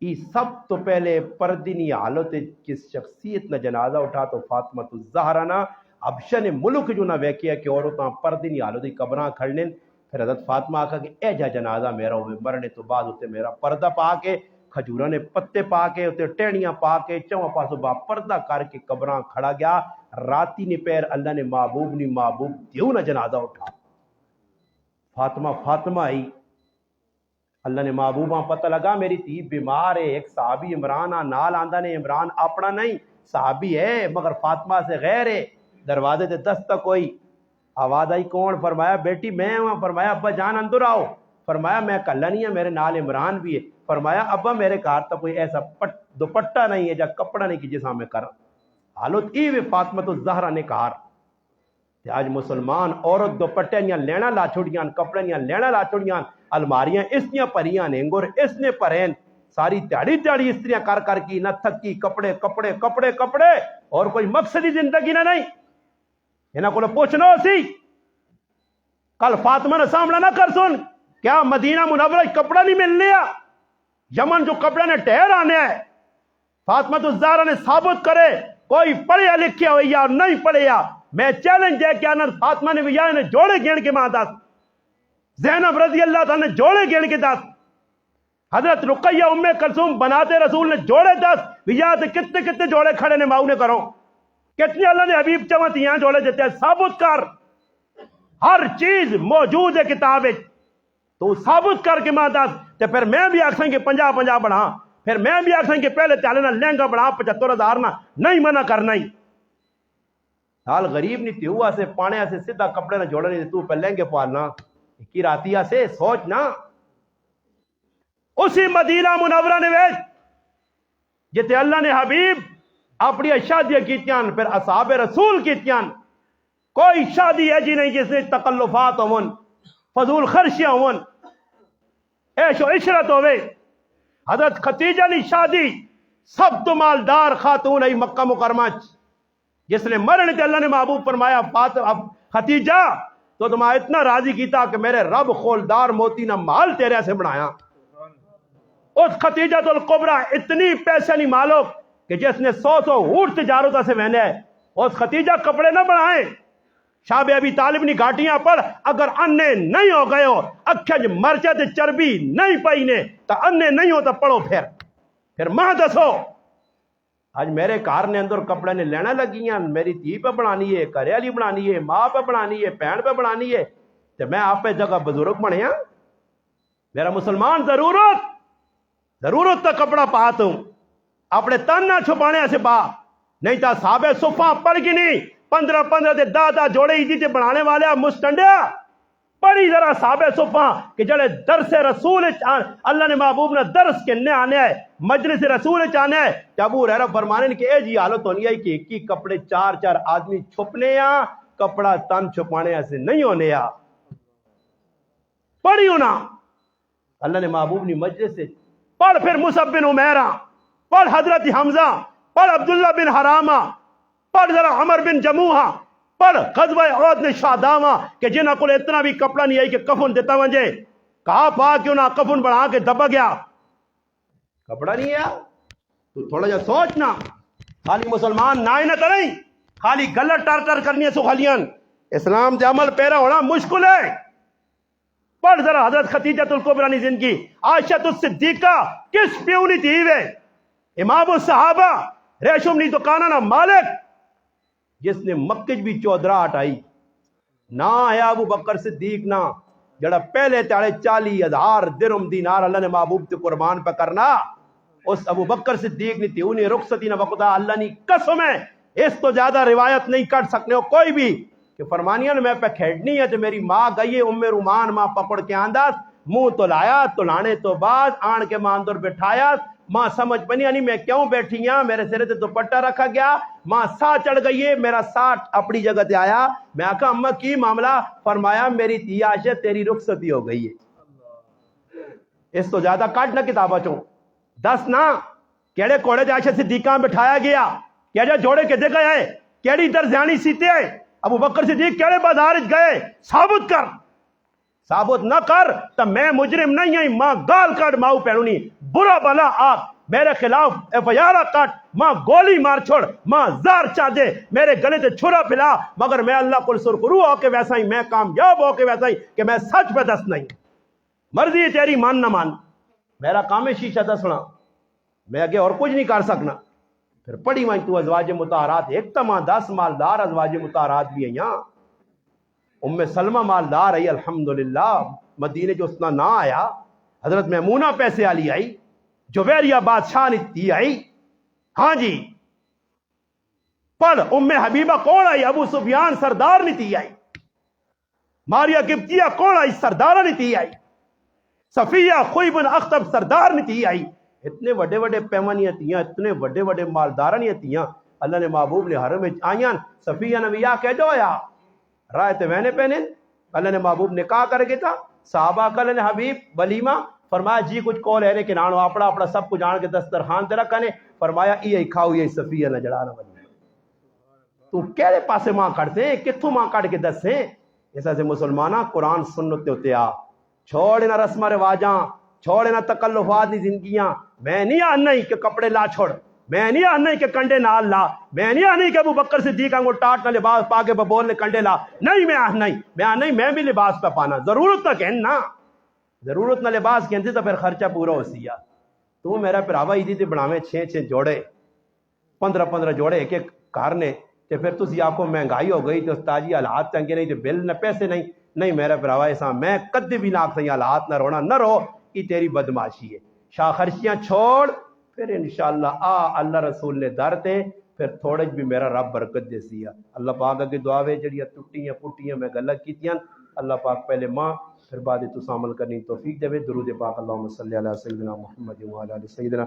یہ سب تو پہلے پردینی حالت کس شخصیت نہ جنازہ اٹھا تو فاطمہ الزہرا نا ابشن ملک جو نہ ویکیا کہ عورتاں پردینی حالت قبراں کھڑنے پھر حضرت فاطمہ آکھا کہ اے جا جنازہ میرا ہوئے مرنے تو بعد ہوتے میرا پردہ پا کے کھجورہ نے پتے پا کے ہوتے ٹیڑیاں پا کے چواں پاسو با پردہ کر کے قبراں کھڑا گیا راتی نے پیر اللہ نے محبوب دیو نہ جنازہ اٹھا فاطمہ آئی اللہ نے محبوباں پتہ لگا میری تھی بیمار ہے ایک صحابی عمران نال آندہ نے عمران اپنا نہیں صحابی ہے مگر فاطمہ سے غیر ہے دروازے تے دستک ہوئی آواز آئی کون فرمایا بیٹی میں ہوں فرمایا ابا جان اندر آؤ فرمایا میں کلہ نہیں ہے میرے نال عمران بھی ہے فرمایا ابا میرے گھر تو کوئی ایسا دوپٹہ نہیں ہے جا کپڑا نہیں کی جیسا میں کر حالت ای فاطمہ الزہرا نے کہا آج مسلمان عورت دوپٹے نیاں لینا لا چھوڑیاں کپڑے نیاں لینا لا چھوڑیاں الماریاں اس نیاں پریاں نینگور اس نے پرین ساری تیڑی استریاں کر کی نہ تھکی کپڑے اور کوئی مقصدی زندگی نہ نہیں انہاں کو پوچھنا سی کل فاطمہ نے سامنا نہ کر سن کیا مدینہ منورہ کپڑا نہیں مل لیا یمن جو کپڑے نے ٹھہر آنے ہے فاطمہ الزہرا نے ثابت کرے کوئی پڑھیا لکھیا ہوئی یا نہیں پڑھیا میں چیلنج ہے کہ انر فاطمہ نے ویا نے جوڑے گین کے ماں دس زینب رضی اللہ تعالیٰ نے جوڑے گین کے دس حضرت رقیہ ام کلثوم بناتے رسول نے جوڑے دس ویا سے کتنے جوڑے کھڑے نے ماؤں نے کرو کتنی اللہ نے حبیب چوہتی یہاں جوڑے دیتے ہیں ثابت کر ہر چیز موجود ہے کتاب تو ثابت کر کے ماں دس تے پھر میں بھی آکھیں کہ 50 بڑھا پھر میں بھی آخر کہ پہلے چالے نا لہنگا بڑھا 75,000 نا نہیں منع کرنا ہی حال غریب نہیں تھی ہوا سے پانے سے سیدھا کپڑے نہ جوڑا نہیں تو پہ لہنگے پالنا کی راتیا سے سوچ نا اسی مدینہ منورہ نے ویج جتے اللہ نے حبیب اپنی شادیاں کیتیاں پھر اصحاب رسول کیتیاں کوئی شادی ہے جی نہیں جس نے تکلفات ہون فضول خرچیاں ہون عیش و عشرت ہوئے حضرت خدیجہ نے شادی سب تو مالدار خاتون ہے مکہ مکرمہ جس نے مرنے تے اللہ نے محبوب فرمایا خدیجہ تو تمہیں اتنا راضی کیتا کہ میرے رب خولدار موتی نہ مال تیرے سے بنایا اس خدیجہ الکبریٰ اتنی پیسے نہیں مالو کہ جس نے 100 اونٹ تجارتوں سے وہنے ہے اس خدیجہ کپڑے نہ بنائیں شاہ ابی طالب نے گھاٹیاں پر اگر انے نہیں ہو گئے ہو اکھج مرچے تے چربی نہیں پئی نے تو انے نہیں ہو تو پڑھو پھر ماں دسو آج میرے کار نے اندر کپڑے نے لینا لگیاں میری دھی پہ بنانی ہے گھر والی بنانی ہے ماں پہ بنانی ہے بہن پہ بنانی ہے تو میں آپ پہ جگہ بزرگ بنے ہاں میرا مسلمان ضرورت تک کپڑا پاتا ہوں اپنے تن نہ چھپانے سے با نہیں تا صحابہ صفحہ پڑھ گی نہیں 15 دے دادا جوڑے ہی تے بنانے والے مستنڈیا پڑھی ذرا صحابہ صفحہ کہ جڑے درس رسول اللہ نے محبوب نے درس کے نے آنے ہے مجلس رسول آنے ہے کہ ابو ہریرہ فرمانے کہ اے جی حالت ہونی ہے کہ ایک ہی کپڑے 4 آدمی چھپنے یا کپڑا تن چھپانے ایسے نہیں ہونے یا پڑھی ہونا اللہ نے محبوب نے مجلس سے پڑھ پھر مصعب بن عمیرہ پڑھ حضرت حمزہ پڑھ عبداللہ بن حرامہ پڑھ ذرا عمر بن جموحہ پڑھ غزوہ احد نے شادامہ کہ جنہاں کو اتنا بھی کپڑا نہیں آئی کہ کفن دیتا ونجے کہا پا کیوں نہ کفن بڑھا کے دبا گیا کپڑا نہیں ہے تو تھوڑا جا سوچنا خالی مسلمان نہ کریں خالی غلط ٹر کرنی ہے سخالیاں اسلام دے عمل پیرا ہونا مشکل ہے پڑھ ذرا حضرت خدیجہ الکبریٰ کی زندگی عائشہ الصدیقہ کس پیونی تھی وے امام الصحابہ ریشم نی دکانہ نہ مالک جس نے مکج بھی 14 ہٹائی نہ آیا ابو بکر صدیق نہ جڑا پہلے تاڑے 40,000 درہم دینار اللہ نے محبوب تے قربان پہ کرنا اس ابو بکر صدیق نے تھی انہیں رخصتی نہ وقتا اللہ نے قسم ہے اس تو زیادہ روایت نہیں کر سکنے ہو کوئی بھی کہ فرمانیاں میں پہ کھیڑنی ہے تو میری ماں گئی ام رومان ماں پکڑ کے آنداز منہ تو لایا تو لانے تو بعد آن کے ماں اندر بٹھایا ماں سمجھ پنی یعنی میں کیوں بیٹھی ہاں میرے سرے تے دوپٹہ رکھا گیا ماں سا چڑھ گئی ہے میرا سا اپنی جگہ تے آیا میں کہا اماں کی معاملہ فرمایا میری تھی عائشہ تیری رخصتی ہو گئی ہے اس تو زیادہ کاٹ نہ کتابہ چوں 10 نہ کیڑے کوڑے عائشہ صدیقہ بٹھایا گیا کیا جا جوڑے کے دے گئے ہیں کیڑی درزیانی سیتے ہیں ابو بکر صدیق کیڑے بازار گئے ثابت نہ کر تو میں مجرم نہیں ہوں ماں گال کاٹ ماؤ پہنونی برا بلا آپ میرے خلاف FIR کاٹ ماں گولی مار چھوڑ ماں زار چاہ دے میرے گلے تے چھرا پلا مگر میں اللہ کو سرخرو ہو کے ویسا ہی میں کامیاب ہو کے ویسا ہی کہ میں سچ پہ دس نہیں مرضی تیری مان نہ مان میرا کام ہے شیشہ دسنا میں آگے اور کچھ نہیں کر سکنا پھر پڑھی وائیں تو ازواج مطہرات ایک تمام 10 مالدار ازواج مطہرات بھی ہیں یہاں ام سلمہ مالدار آئی الحمدللہ مدینے جو اتنا نہ آیا حضرت میمونہ پیسے والی آئی جویریہ بادشاہ نے تھی آئی ہاں جی پڑھ ام حبیبہ کون آئی ابو سفیان سردار نے تھی آئی ماریا قبطیہ کون آئی سردارہ نے تھی آئی صفیہ خوئی بن اختب سردار نے تھی آئی اتنے وڈے وڈے پیمانیاں تھیاں اتنے وڈے وڈے مالدارانیاں تھیاں اللہ نے محبوب نے حرم آئیاں صفیہ نبیہ کہہ دو یا رائے تے وہنے پہنے اللہ نے محبوب نکاح کر کے تھا صحابہ کا اللہ نے حبیب ولیمہ فرمایا جی کچھ کول ہے کہ نانو اپنا اپنا سب کچھ آن کے دسترخوان تے رکھنے فرمایا یہ کھاؤ یہ صفیہ نہ جڑانا ولیمہ تو کہڑے پاسے ماں کٹتے ہیں کتھوں ماں کٹ کے دسیں ایسا سے مسلمانہ قرآن سنت ہوتے آ چھوڑے نہ رسم رواجاں چھوڑے نہ تکلفات دی زندگیاں میں نہیں آنا ہی کہ کپڑے لا چھوڑ میں نہیں آنا ہی کہ کنڈے نال لا میں نہیں آنا ہی کہ ابو بکر صدیق کو ٹاٹ نہ لباس پا کے ببول نے کنڈے لا نہیں میں آنا ہی میں بھی لباس پہ پانا ضرورت نہ کہن نا ضرورت نہ لباس کہنتے تو پھر خرچہ پورا ہو سیا تو میرا پراوا ہی دی بناویں 6 جوڑے 15 جوڑے ایک گھر نے تے پھر تسی آکھو مہنگائی ہو گئی تو استاجی حالات چنگے نہیں تے بل نہ پیسے نہیں میرا پراوا ایسا میں کدی بھی نہ آکھ سہی حالات نہ رونا نہ رو یہ تیری بدماشی ہے شاہ خرچیاں چھوڑ پھر انشاءاللہ اللہ رسول نے در تے پھر تھوڑے بھی میرا رب برکت دے سیا اللہ پاک اگے دعا وے جڑیاں ٹٹیاں پٹیاں میں گلاں کیتیاں اللہ پاک پہلے ماں پھر بعد تو عمل کرنی توفیق دے. درود پاک اللہم صلی علی سیدنا محمد و علی آل سیدنا